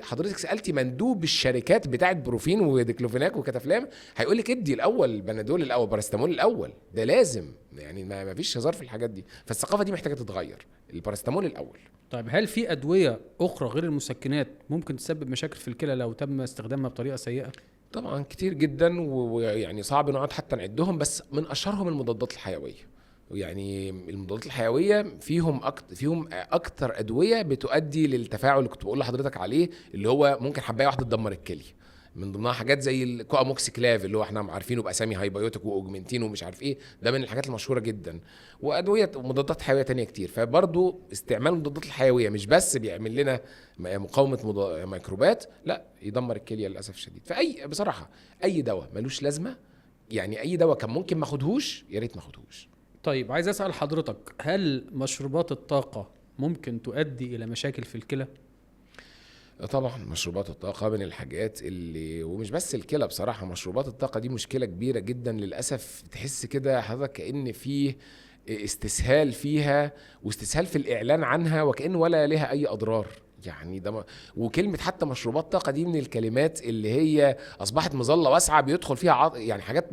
حضرتك سالتي مندوب الشركات بتاعه بروفين وديكلوفيناك وكتافلام هيقول لك ادي الاول البنادول الاول، باراستامول الاول، ده لازم. يعني ما فيش هزار في الحاجات دي. فالثقافه دي محتاجه تتغير، الباراستامول الاول. طيب هل في ادويه اخرى غير المسكنات ممكن تسبب مشاكل في الكلى لو تم استخدامها بطريقه سيئه؟ طبعا كتير جدا، ويعني صعب نقعد حتى نعدهم، بس من اشهرهم المضادات الحيويه. يعني المضادات الحيويه فيهم اكتر ادويه بتؤدي للتفاعل اللي كنت بقول لحضرتك عليه، اللي هو ممكن حبايه واحده تدمر الكلى. من ضمنها حاجات زي الكواموكسيكلاف اللي هو احنا عارفينه باسامي هايبيوتيك واوجمنتين ومش عارف ايه، ده من الحاجات المشهوره جدا. وادويه مضادات حيويه تانية كتير. فبرضو استعمال المضادات الحيويه مش بس بيعمل لنا مقاومه ميكروبات، لا يدمر الكليه للاسف الشديد. بصراحه اي دواء ملوش لازمه، يعني اي دواء كان ممكن ما اخدهوش يا ريت ما اخدهوش. طيب عايز اسال حضرتك، هل مشروبات الطاقه ممكن تؤدي الى مشاكل في الكلى؟ طبعا مشروبات الطاقه من الحاجات اللي، ومش بس الكلى بصراحه، مشروبات الطاقه دي مشكله كبيره جدا للاسف. تحس كده حضرتك كأن فيه استسهال فيها واستسهال في الاعلان عنها، وكأن ولا لها اي اضرار. يعني ده وكلمه حتى مشروبات طاقه دي من الكلمات اللي هي اصبحت مظله واسعه بيدخل فيها يعني حاجات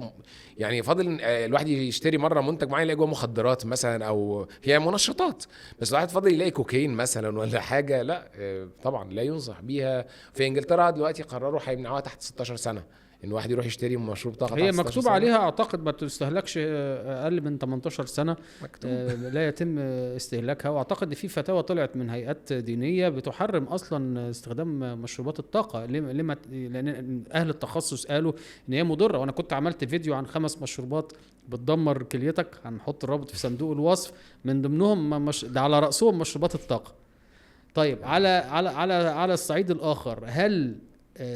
يعني فاضل الواحد يشتري مره منتج معين يلاقي جوه مخدرات مثلا، او هي منشطات، بس الواحد فاضل يلاقي كوكايين مثلا ولا حاجه. لا طبعا لا ينصح بيها. في انجلترا دلوقتي قرروا هيمنعوها تحت 16 سنه ان واحد يروح يشتري مشروب طاقه. هي مكتوب عليها اعتقد ما تستهلكش اقل من 18 سنه، لا يتم استهلاكها. واعتقد ان في فتاوى طلعت من هيئات دينيه بتحرم اصلا استخدام مشروبات الطاقه. لما لان اهل التخصص قالوا ان هي مضره. وانا كنت عملت فيديو عن 5 مشروبات بتدمر كليتك، هنحط الرابط في صندوق الوصف، من ضمنهم ده على راسهم مشروبات الطاقه. طيب على الصعيد الاخر، هل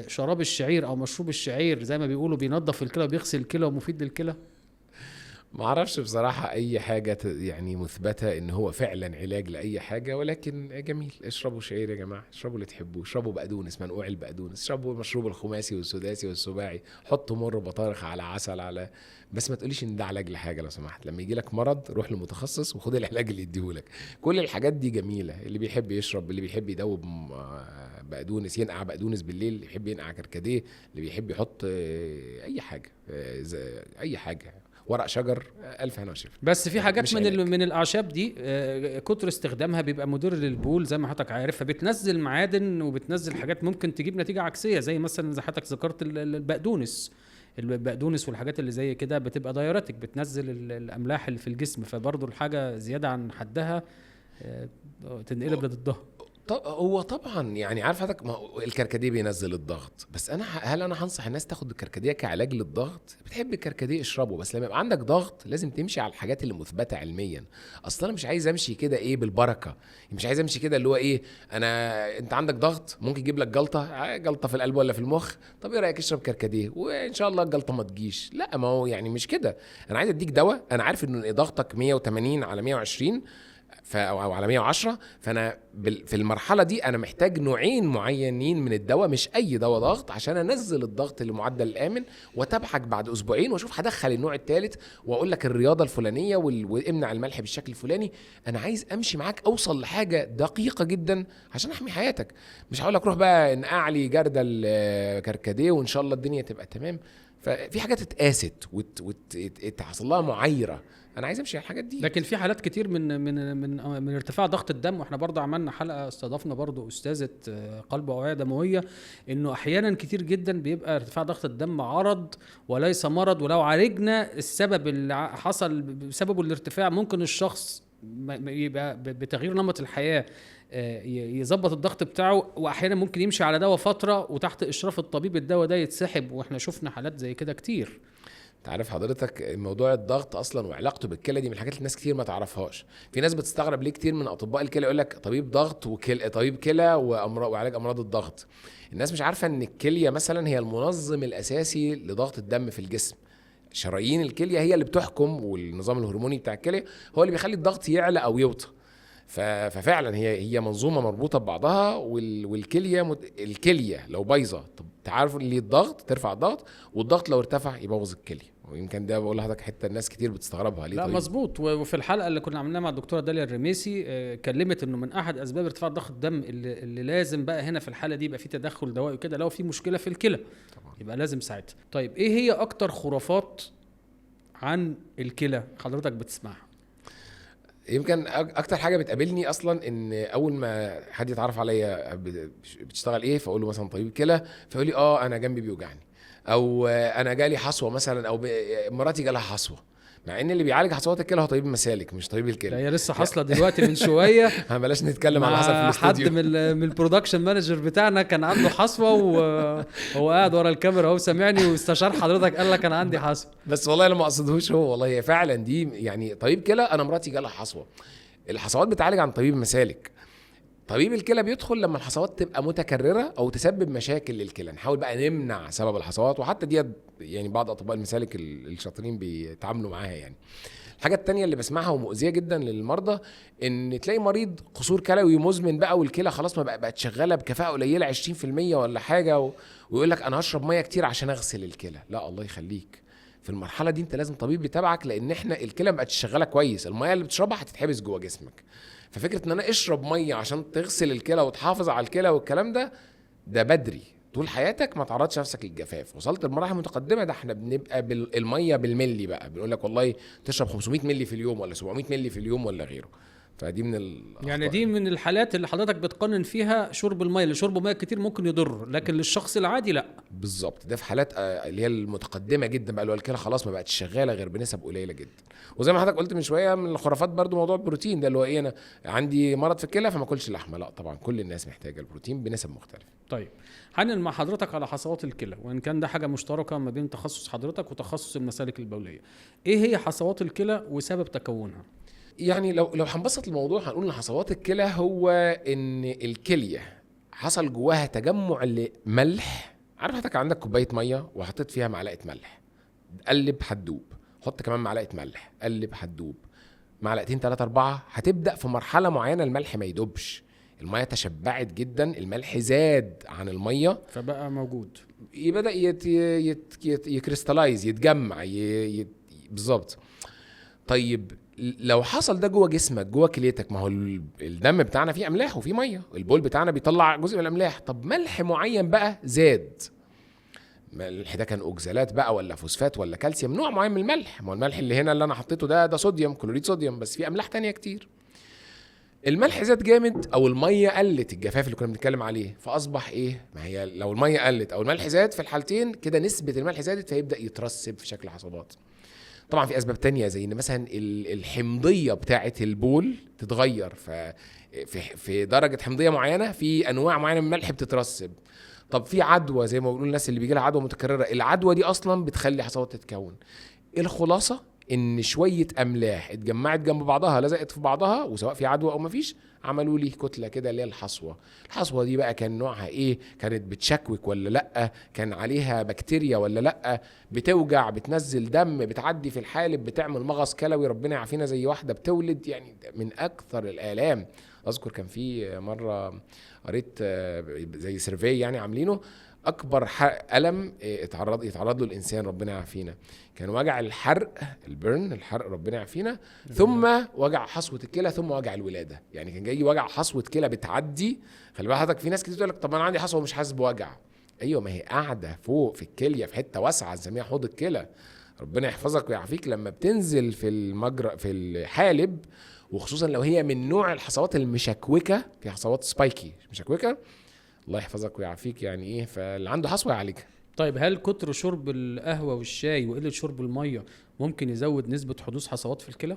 شراب الشعير او مشروب الشعير زي ما بيقولوا بينظف الكلى وبيغسل الكلى ومفيد للكلى؟ ما اعرفش بصراحة اي حاجة يعني مثبتة ان هو فعلا علاج لاي حاجة، ولكن جميل. اشربوا شعير يا جماعة، اشربوا اللي تحبوه، اشربوا بقدونس، منقوع البقدونس، اشربوا المشروب الخماسي والسداسي والسباعي، حطوا مر بطارخ على عسل على، بس ما تقوليش ان ده علاج لحاجة لو سمحت. لما يجي لك مرض روح لمتخصص وخد العلاج اللي يديهولك. كل الحاجات دي جميلة، اللي بيحب يشرب، اللي بيحب يدوب بقدونس ينقع بقدونس بالليل، اللي بيحب ينقع كركديه، اللي بيحب يحط اي حاجة، اي حاجة، ورق شجر، الف هنا وشفا. بس في حاجات من الاعشاب دي كتر استخدامها بيبقى مضر للبول زي ما حضرتك عارف، فبتنزل معادن وبتنزل حاجات ممكن تجيب نتيجه عكسيه، زي مثلا زي حضرتك ذكرت البقدونس. البقدونس والحاجات اللي زي كده بتبقى دايوريتك، بتنزل الاملاح اللي في الجسم، فبرضه الحاجه زياده عن حدها تنقلب لضدها. هو طبعا يعني عارف حضرتك، ما هو الكركديه بينزل الضغط، بس هل انا هنصح الناس تاخد الكركديه كعلاج للضغط؟ بتحب الكركديه اشربه، بس لما يبقى عندك ضغط لازم تمشي على الحاجات اللي مثبته علميا. اصلا انا مش عايز امشي كده ايه بالبركه، مش عايز امشي كده اللي هو ايه، انت عندك ضغط ممكن يجيب لك جلطه في القلب ولا في المخ، طب ايه رايك اشرب كركديه وان شاء الله الجلطه ما تجيش؟ لا، ما هو يعني مش كده. انا عايز اديك دواء، انا عارف ان ضغطك 180 على 120 او على 110، فانا في المرحله دي انا محتاج نوعين معينين من الدواء، مش اي دواء ضغط، عشان انزل الضغط لمعدل الامن، واتابعك بعد اسبوعين واشوف هدخل النوع الثالث، واقول لك الرياضه الفلانيه وامنع الملح بالشكل الفلاني. انا عايز امشي معاك اوصل لحاجه دقيقه جدا عشان احمي حياتك. مش هقول لك روح بقى نقع لي جردل كركديه وان شاء الله الدنيا تبقى تمام. ففي حاجات اتقاست وتحصل لها معايره، انا عايز امشي على الحاجات دي. لكن في حالات كتير من ارتفاع ضغط الدم، واحنا برضه عملنا حلقه استضفنا برضه استاذه قلب واوعيه دمويه، انه احيانا كتير جدا بيبقى ارتفاع ضغط الدم عرض وليس مرض، ولو عالجنا السبب اللي حصل بسببه الارتفاع ممكن الشخص يبقى بتغيير نمط الحياه يظبط الضغط بتاعه، واحيانا ممكن يمشي على دواء فتره وتحت اشراف الطبيب الدواء ده يتسحب، واحنا شفنا حالات زي كده كتير. تعرف حضرتك موضوع الضغط اصلا وعلاقته بالكلى دي من الحاجات اللي الناس كتير ما تعرفهاش. في ناس بتستغرب ليه كتير من اطباء الكلى يقول لك طبيب ضغط طبيب كلى وعلاج امراض الضغط. الناس مش عارفه ان الكليه مثلا هي المنظم الاساسي لضغط الدم في الجسم. شرايين الكليه هي اللي بتحكم، والنظام الهرموني بتاع الكليه هو اللي بيخلي الضغط يعلى او يوطى. ففعلا هي منظومه مربوطه ببعضها، الكليه لو بايظه، طب تعرف اللي الضغط ترفع الضغط، والضغط لو ارتفع يبوظ الكليه. ويمكن ده بقول لحضرتك حته الناس كتير بتستغربها ليه. لا طيب مظبوط. وفي الحلقه اللي كنا عاملينها مع الدكتوره داليا الرميسي كلمت انه من احد اسباب ارتفاع ضغط الدم اللي لازم بقى هنا في الحاله دي يبقى في تدخل دوائي كده، لو في مشكله في الكلى طبعا يبقى لازم ساعتها. طيب ايه هي اكتر خرافات عن الكلى حضرتك بتسمعها؟ يمكن اكتر حاجه بتقابلني اصلا ان اول ما حد يتعرف عليا بتشتغل ايه، فاقول له مثلا طبيب كلى، فيقول لي انا جنبي بيوجعني، او انا جالي حصوه مثلا، او مراتي جالها حصوه، مع ان اللي بيعالج حصوات الكلى هو طبيب المسالك مش طبيب الكلى. هي لسه حاصله دلوقتي من شويه بلاش نتكلم على حصل في الاستوديو. حد من البرودكشن مانجر بتاعنا كان عنده حصوه وهو قاعد ورا الكاميرا اهو سامعني واستشار حضرتك قال لك انا عندي حصوه. بس والله انا ما اقصدهوش هو، والله هي فعلا دي يعني طبيب كلى، انا مراتي جالها حصوه. الحصوات بتعالج عن طبيب المسالك. طبيب الكلى بيدخل لما الحصوات تبقى متكرره او تسبب مشاكل للكلى، نحاول بقى نمنع سبب الحصوات، وحتى دي يعني بعض اطباء المسالك الشاطرين بيتعاملوا معاها. يعني الحاجه التانية اللي بسمعها ومؤذيه جدا للمرضى، ان تلاقي مريض قصور كلوي مزمن بقى، والكلى خلاص ما بقت شغاله بكفاءه قليله 20% ولا حاجه، ويقول لك انا هشرب ميه كتير عشان اغسل الكلى. لا الله يخليك، في المرحله دي انت لازم طبيب يتابعك، لان احنا الكلى ما بقتش شغاله كويس، الميه اللي بتشربها هتتحبس جوه جسمك. ففكره ان انا اشرب ميه عشان تغسل الكلى وتحافظ على الكلى والكلام ده بدري طول حياتك، ما تعرضش نفسك للجفاف. وصلت لمراحل متقدمه ده احنا بنبقى الميه بالملي بقى، بنقول لك والله تشرب 500 ملي في اليوم ولا 700 ملي في اليوم ولا غيره. فدي من الأخطاء. يعني دي من الحالات اللي حضرتك بتقنن فيها شرب الميه، اللي شرب ميه كتير ممكن يضر، لكن للشخص العادي لا. بالظبط، ده في حالات اللي هي المتقدمه جدا بقى، اللي هو الكلى خلاص ما بقتش شغاله غير بنسب قليله جدا. وزي ما حضرتك قلت من شويه من الخرافات برضو موضوع البروتين ده، اللي هو ايه، انا عندي مرض في الكلى فما اكلش لحمه. لا طبعا كل الناس محتاجه البروتين بنسب مختلفه. طيب هنقل مع حضرتك على حصوات الكلى، وان كان ده حاجه مشتركه ما بين تخصص حضرتك وتخصص المسالك البوليه. ايه هي حصوات الكلى وسبب تكونها؟ يعني لو هنبسط الموضوع هنقول ان حصوات الكلى هو ان الكليه حصل جواها تجمع لملح. عارف حضرتك عندك كوبايه ميه وحطيت فيها معلقه ملح، قلب هتدوب، حط كمان معلقه ملح، قلب هتدوب، معلقتين 3 4، هتبدا في مرحله معينه الملح ما يدوبش، الميه تشبعت جدا، الملح زاد عن الميه فبقى موجود، يبدا يكريستالايز، يتجمع بالظبط. طيب لو حصل ده جوه جسمك جوه كليتك، ما هو الدم بتاعنا فيه املاح وفيه ميه، البول بتاعنا بيطلع جزء من الاملاح، طب ملح معين بقى زاد، الملح ده كان اوكزالات بقى ولا فوسفات ولا كالسيوم، نوع معين من الملح. ما هو الملح اللي هنا اللي انا حطيته ده صوديوم، كلوريد صوديوم، بس في املاح تانية كتير. الملح زاد جامد او الميه قلت، الجفاف اللي كنا بنتكلم عليه، فاصبح ايه، ما هي لو الميه قلت او الملح زاد في الحالتين كده نسبه الملح زادت فيبدا يترسب في شكل حصبات. طبعا في اسباب تانية زي ان مثلا الحمضيه بتاعه البول تتغير، في درجه حمضيه معينه في انواع معينه من الملح بتترسب. طب في عدوى زي ما بيقولوا الناس اللي بيجي لها عدوى متكرره، العدوى دي اصلا بتخلي حصوات تتكون. الخلاصه ان شويه املاح اتجمعت جنب بعضها لزقت في بعضها، وسواء في عدوى او مفيش عملوا لي كتله كده اللي هي الحصوه. الحصوه دي بقى كان نوعها ايه، كانت بتشكوك ولا لا، كان عليها بكتيريا ولا لا، بتوجع، بتنزل دم، بتعدي في الحالب، بتعمل مغص كلوي ربنا يعافينا زي واحده بتولد، يعني من اكثر الالام. اذكر كان في مره قريت زي سيرفي يعني عاملينه، اكبر الم يتعرض له الانسان ربنا يعافينا كان وجع الحرق، البرن، الحرق ربنا يعافينا، ثم وجع حصوه الكلى، ثم وجع الولاده. يعني كان جاي وجع حصوه كلى بتعدي. خلي بالك حضرتك، في ناس كتير تقول لك طب انا عندي حصوه ومش حاسس بوجع. ايوه، ما هي قاعده فوق في الكليه في حته واسعه نسميها حوض الكلى. ربنا يحفظك ويعافيك لما بتنزل في المجرى في الحالب، وخصوصا لو هي من نوع الحصوات المشكوكه، في حصوات سبايكي مشكوكه، الله يحفظك ويعافيك يعني ايه، فاللي عنده حصوه يعالجها. طيب هل كتر شرب القهوة والشاي وقلة شرب المية ممكن يزود نسبة حدوث حصوات في الكلى؟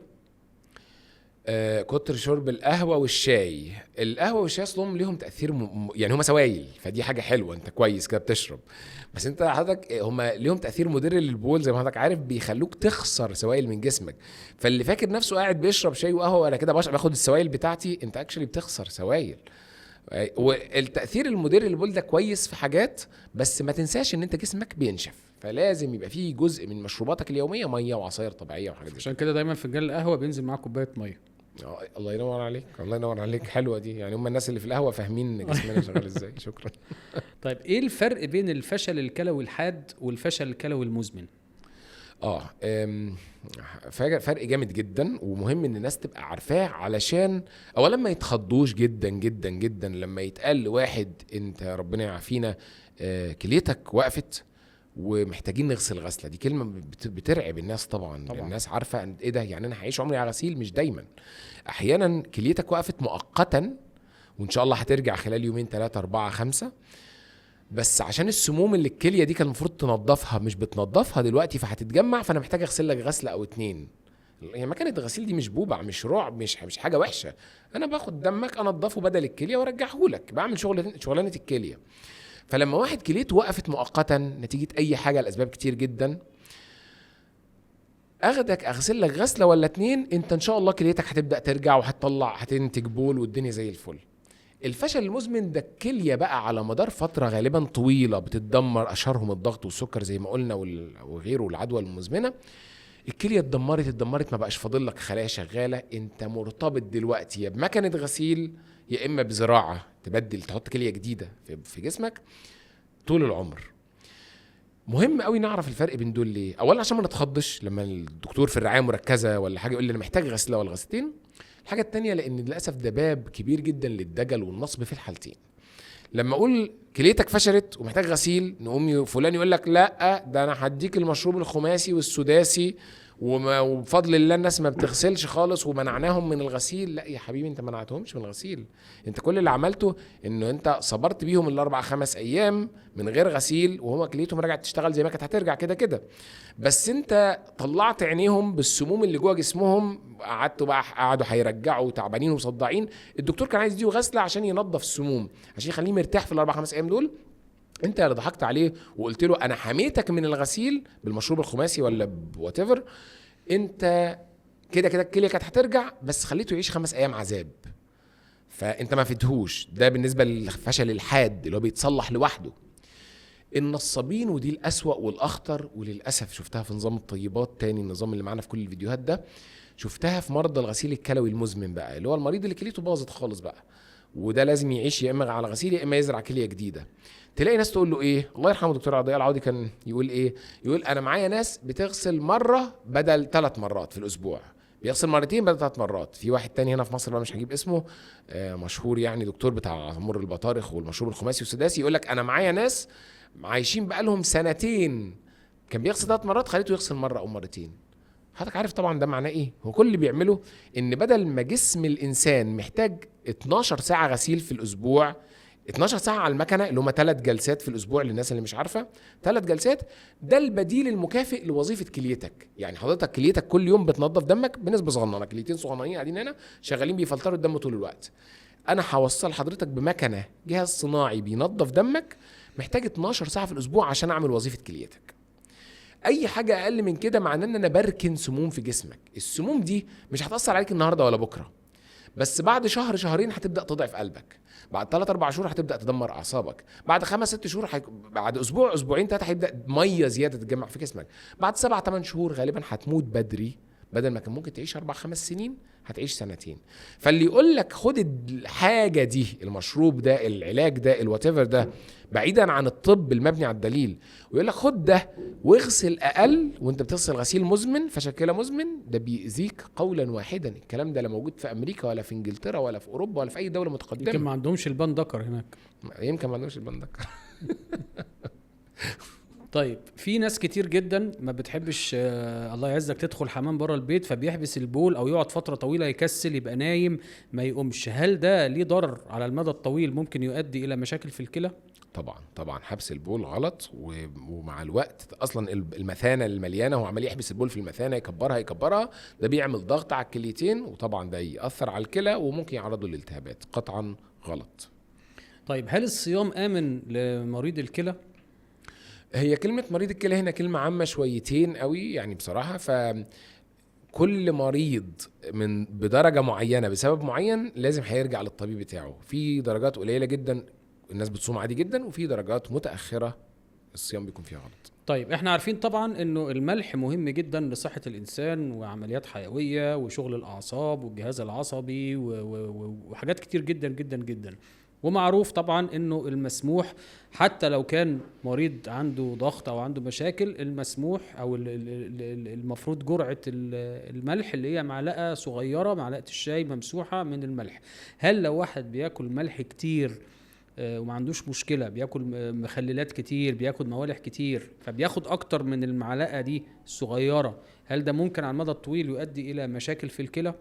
كتر شرب القهوة والشاي، القهوة والشاي اصلهم ليهم تأثير يعني هما سوائل، فدي حاجة حلوة، انت كويس كده بتشرب. بس انت حضرتك هما ليهم تأثير مضر للبول زي ما حضرتك عارف، بيخلوك تخسر سوائل من جسمك. فاللي فاكر نفسه قاعد بيشرب شاي وقهوة وانا كده باخد السوائل بتاعتي، انت اكشلي بتخسر سوائل. والتأثير المضر للبول ده كويس في حاجات، بس ما تنساش ان انت جسمك بينشف، فلازم يبقى فيه جزء من مشروباتك اليومية مية وعصاير طبيعية وحاجات دي. عشان كده دايما فنجان القهوة بينزل معاه كوباية مية. الله ينور عليك، الله ينور عليك، حلوه دي. يعني هم الناس اللي في القهوه فاهمين جسمنا شغال ازاي. شكرا. طيب ايه الفرق بين الفشل الكلوي الحاد والفشل الكلوي المزمن؟ فرق جامد جدا، ومهم ان الناس تبقى عارفاه، علشان اولا ما يتخضوش جدا جدا جدا لما يتقال لواحد انت ربنا يعافينا كليتك وقفت ومحتاجين نغسل غسله. دي كلمه بترعب الناس طبعا. الناس عارفه ان ايه ده، يعني انا هعيش عمري على غسيل؟ مش دايما، احيانا كليتك وقفت مؤقتا وان شاء الله هترجع خلال يومين 3 4 5، بس عشان السموم اللي الكليه دي كان المفروض تنظفها مش بتنظفها دلوقتي فهتتجمع، فانا محتاج اغسل لك غسله او 2. يعني مكانه الغسيل دي مش بوبع، مش رعب، مش حاجه وحشه. انا باخد دمك انضفه بدل الكليه وارجعه لك، بعمل شغلانه الكليه. فلما واحد كليته وقفت مؤقتا نتيجه اي حاجه لاسباب كتير جدا، اخدك اغسل لك غسله ولا 2، انت ان شاء الله كليتك هتبدا ترجع وهتطلع، هتنتج بول والدنيا زي الفل. الفشل المزمن ده الكليه بقى على مدار فتره غالبا طويله بتتدمر، اشهرهم الضغط والسكر زي ما قلنا وغيره، والعدوى المزمنه. الكليه اتدمرت، ما بقاش فاضل لك خلايا شغاله، انت مرتبط دلوقتي يا بمكنه غسيل يا اما بزراعه تبدل تحط كليه جديده في جسمك طول العمر. مهم قوي نعرف الفرق بين دول ليه. اولا عشان ما نتخضش لما الدكتور في الرعايه مركزه ولا حاجه يقول لي انا محتاج غسله ولا غسلتين. الحاجه التانية لان للاسف ده باب كبير جدا للدجل والنصب في الحالتين. لما اقول كليتك فشلت ومحتاج غسيل، نقوم فلان يقول لك لا ده انا هديك المشروب الخماسي والسداسي وبفضل الله الناس ما بتغسلش خالص ومنعناهم من الغسيل. لا يا حبيبي، انت منعتهمش من الغسيل، انت كل اللي عملته انه انت صبرت بيهم 4-5 ايام من غير غسيل وهم كليتهم رجعت تشتغل زي ما كانت هترجع كده كده، بس انت طلعت عينيهم بالسموم اللي جوه جسمهم. قعدوا هيرجعوا تعبانين ومصدعين. الدكتور كان عايز يديه غسله عشان ينظف السموم، عشان يخليه مرتاح في 4-5 ايام دول. انت اللي ضحكت عليه وقلت له انا حميتك من الغسيل بالمشروب الخماسي ولا بواتيفر، انت كده كده الكليه كانت هترجع، بس خليته يعيش 5 ايام عذاب، فانت ما فدتهوش. ده بالنسبه للفشل الحاد اللي هو بيتصلح لوحده. النصابين، ودي الأسوأ والأخطر، وللأسف شفتها في نظام الطيبات، تاني النظام اللي معانا في كل الفيديوهات ده، شفتها في مرضى الغسيل الكلوي المزمن بقى، اللي هو المريض اللي كليته باظت خالص بقى، وده لازم يعيش يا اما على غسيل يا اما يزرع كليه جديده. تلاقي ناس تقول له ايه، الله يرحمه دكتور عضياء العوضي كان يقول ايه، يقول انا معايا ناس بتغسل مره بدل 3 مرات في الاسبوع، بيغسل مرتين بدل 3 مرات. في واحد تاني هنا في مصر بقى مش هجيب اسمه، مشهور يعني، دكتور بتاع امور البطارخ والمشروب الخماسي والسداسي، يقول لك انا معايا ناس عايشين بقى لهم 2 سنين كان بيغسل 3 مرات، خليته يغسل مره او مرتين. حضرتك عارف طبعا ده معناه ايه؟ هو كل اللي بيعمله ان بدل ما جسم الانسان محتاج 12 ساعه غسيل في الاسبوع، 12 ساعه على المكنه اللي هم 3 جلسات في الاسبوع للناس اللي مش عارفه، 3 جلسات ده البديل المكافئ لوظيفه كليتك. يعني حضرتك كليتك كل يوم بتنظف دمك بنسبه صغننه، كليتين صغننين قاعدين هنا شغالين بيفلتروا الدم طول الوقت. انا هوصل حضرتك بمكنه، جهاز صناعي بينظف دمك، محتاج 12 ساعه في الاسبوع عشان اعمل وظيفه كليتك. اي حاجه اقل من كده معناه ان انا بركن سموم في جسمك. السموم دي مش هتاثر عليك النهارده ولا بكره، بس بعد شهر شهرين هتبدا تضعف قلبك، بعد 3 4 شهور هتبدا تدمر اعصابك، بعد 5 6 شهور بعد اسبوع اسبوعين 3 هيبدا ميه زياده تتجمع في جسمك، بعد 7 8 شهور غالبا هتموت بدري، بدل ما كان ممكن تعيش 4 5 سنين هتعيش 2 سنين. فاللي يقول لك خد الحاجه دي، المشروب ده، العلاج ده، الواتيفر ده، بعيدا عن الطب المبني على الدليل، ويقول لك خد ده واغسل اقل وانت بتغسل غسيل مزمن فعشان كده مزمن، ده بيأذيك قولا واحدا. الكلام ده لا موجود في امريكا ولا في انجلترا ولا في اوروبا ولا في اي دوله متقدمه. يمكن ما عندهمش البان دكر هناك. يمكن ما عندهمش البان دكر. طيب في ناس كتير جدا ما بتحبش الله يعزك تدخل حمام بره البيت، فبيحبس البول او يقعد فتره طويله يكسل، يبقى نايم ما يقومش. هل ده ليه ضرر على المدى الطويل ممكن يؤدي الى مشاكل في الكلى؟ طبعا حبس البول غلط، ومع الوقت اصلا المثانه المليانه هو عمال يحبس البول في المثانه، يكبرها، ده بيعمل ضغط على الكليتين، وطبعا ده ياثر على الكلى وممكن يعرضه للالتهابات. قطعا غلط. طيب هل الصيام امن لمريض الكلى؟ هي كلمه مريض الكلى هنا كلمه عامه شويتين قوي يعني بصراحه. كل مريض من بدرجه معينه بسبب معين لازم هيرجع للطبيب بتاعه. في درجات قليله جدا الناس بتصوم عادي جدا، وفي درجات متأخرة الصيام بيكون فيها غلط. طيب احنا عارفين طبعا انه الملح مهم جدا لصحة الانسان وعمليات حيوية وشغل الاعصاب والجهاز العصبي وحاجات كتير جدا جدا جدا. ومعروف طبعا انه المسموح حتى لو كان مريض عنده ضغط او عنده مشاكل، المسموح او المفروض جرعة الملح اللي هي معلقة صغيرة، معلقة الشاي ممسوحة من الملح. هل لو واحد بياكل ملح كتير وما عندوش مشكلة، بياكل مخللات كتير، بياكل موالح كتير، فبياخد اكتر من المعلقة دي الصغيرة، هل ده ممكن على المدى الطويل يؤدي الى مشاكل في الكلى؟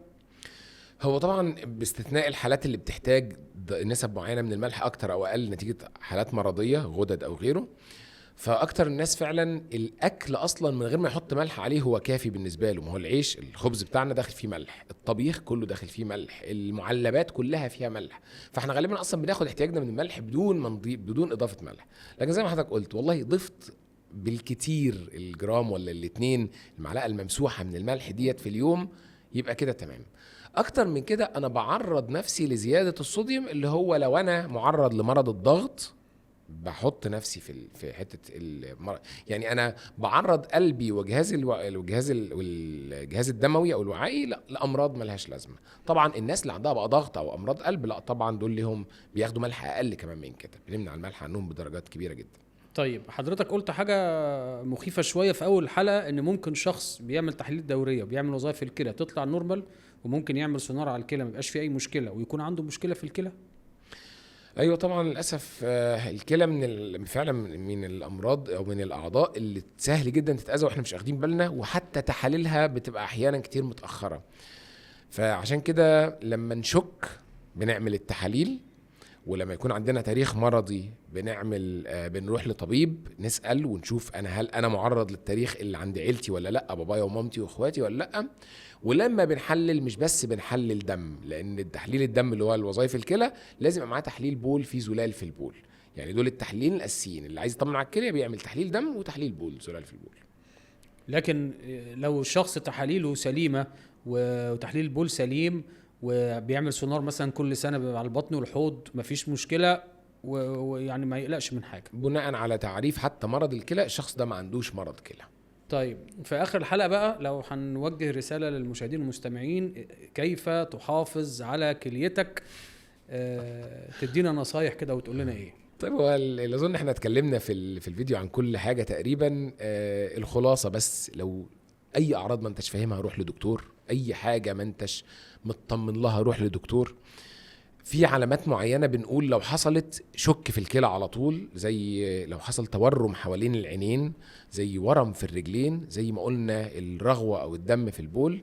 هو طبعا باستثناء الحالات اللي بتحتاج نسب معينة من الملح اكتر او اقل نتيجة حالات مرضية غدد او غيره، فاكتر الناس فعلا الاكل اصلا من غير ما يحط ملح عليه هو كافي بالنسبه له. ما هو العيش الخبز بتاعنا داخل فيه ملح، الطبيخ كله داخل فيه ملح، المعلبات كلها فيها ملح، فاحنا غالبا اصلا بناخد احتياجنا من الملح بدون ما نضيف، بدون اضافه ملح. لكن زي ما حضرتك قلت والله ضفت بالكتير الجرام ولا الاتنين المعلقه الممسوحه من الملح ديت في اليوم يبقى كده تمام. اكتر من كده انا بعرض نفسي لزياده الصوديوم، اللي هو لو انا معرض لمرض الضغط بحط نفسي في حته يعني انا بعرض قلبي والجهاز الدموي او الوعائي لامراض ملهاش لازمه. طبعا الناس اللي عندها بقى ضغط او امراض قلب لا طبعا دول لهم بياخدوا ملح اقل كمان من كده، بنمنع الملح عنهم بدرجات كبيره جدا. طيب حضرتك قلت حاجة مخيفة شوية في أول حلقة، إن ممكن شخص بيعمل تحاليل دورية وبيعمل وظائف الكلى تطلع نورمال، وممكن يعمل سونار على الكلى ما يبقاش فيه أي مشكلة ويكون عنده مشكلة في الكلى. ايوه طبعا للاسف الكلى فعلا من الامراض او من الاعضاء اللي سهل جدا تتاذى واحنا مش واخدين بالنا، وحتى تحاليلها بتبقى احيانا كتير متاخره. فعشان كده لما نشك بنعمل التحاليل، ولما يكون عندنا تاريخ مرضي بنروح لطبيب نسال ونشوف هل انا معرض للتاريخ اللي عند عيلتي ولا لا، بابايا ومامتي واخواتي ولا لا. ولما بنحلل مش بس بنحلل دم، لان تحليل الدم اللي هو الوظائف الكلى لازم يبقى معاه تحليل بول فيه زلال في البول. يعني دول التحليلين الاساسيين، اللي عايز يطمن على الكلى بيعمل تحليل دم وتحليل بول، زلال في البول. لكن لو الشخص تحاليله سليمة وتحليل البول سليم وبيعمل سونار مثلا كل سنة على البطن والحوض مفيش مشكلة، ويعني ما يقلقش من حاجة بناء على تعريف حتى مرض الكلى الشخص ده ما عندوش مرض كلى. طيب في آخر الحلقة بقى لو هنوجه رسالة للمشاهدين والمستمعين، كيف تحافظ على كليتك؟ تدينا نصايح كده وتقول لنا ايه؟ طيب هو اللي اظن احنا اتكلمنا في الفيديو عن كل حاجة تقريبا. الخلاصة بس لو اي اعراض ما انتش فاهمها روح لدكتور، اي حاجة ما انتش مطمن لها روح لدكتور. في علامات معينة بنقول لو حصلت شك في الكلى على طول، زي لو حصل تورم حوالين العينين، زي ورم في الرجلين، زي ما قلنا الرغوة أو الدم في البول.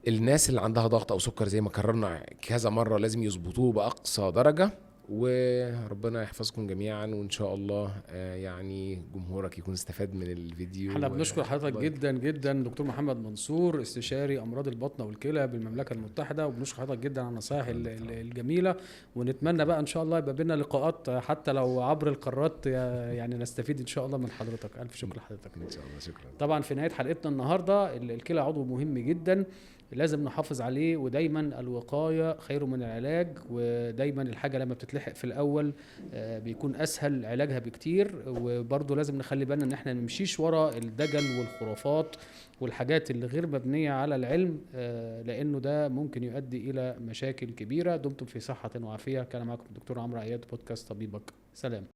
الناس اللي عندها ضغط أو سكر زي ما كررنا كذا مرة لازم يظبطوه بأقصى درجة. وربنا يحفظكم جميعا، وإن شاء الله يعني جمهورك يكون استفاد من الفيديو. احنا بنشكر حضرتك جدا جدا دكتور محمد منصور، استشاري امراض البطن والكلى بالمملكه المتحده، وبنشكر حضرتك جدا على النصائح الجميله، ونتمنى بقى ان شاء الله يبقى بينا لقاءات حتى لو عبر القارات، يعني نستفيد ان شاء الله من حضرتك. الف شكر لحضرتك. ان شاء الله. شكرا. طبعا في نهايه حلقتنا النهارده، الكلى عضو مهم جدا لازم نحافظ عليه، ودايما الوقايه خير من العلاج، ودايما الحاجه لما بتتلحق في الاول بيكون اسهل علاجها بكتير. وبرضه لازم نخلي بالنا ان احنا نمشيش ورا الدجل والخرافات والحاجات اللي غير مبنيه على العلم، لانه ده ممكن يؤدي الى مشاكل كبيره. دمتم في صحه وعافيه. كان معكم الدكتور عمرو عياد، بودكاست طبيبك. سلام.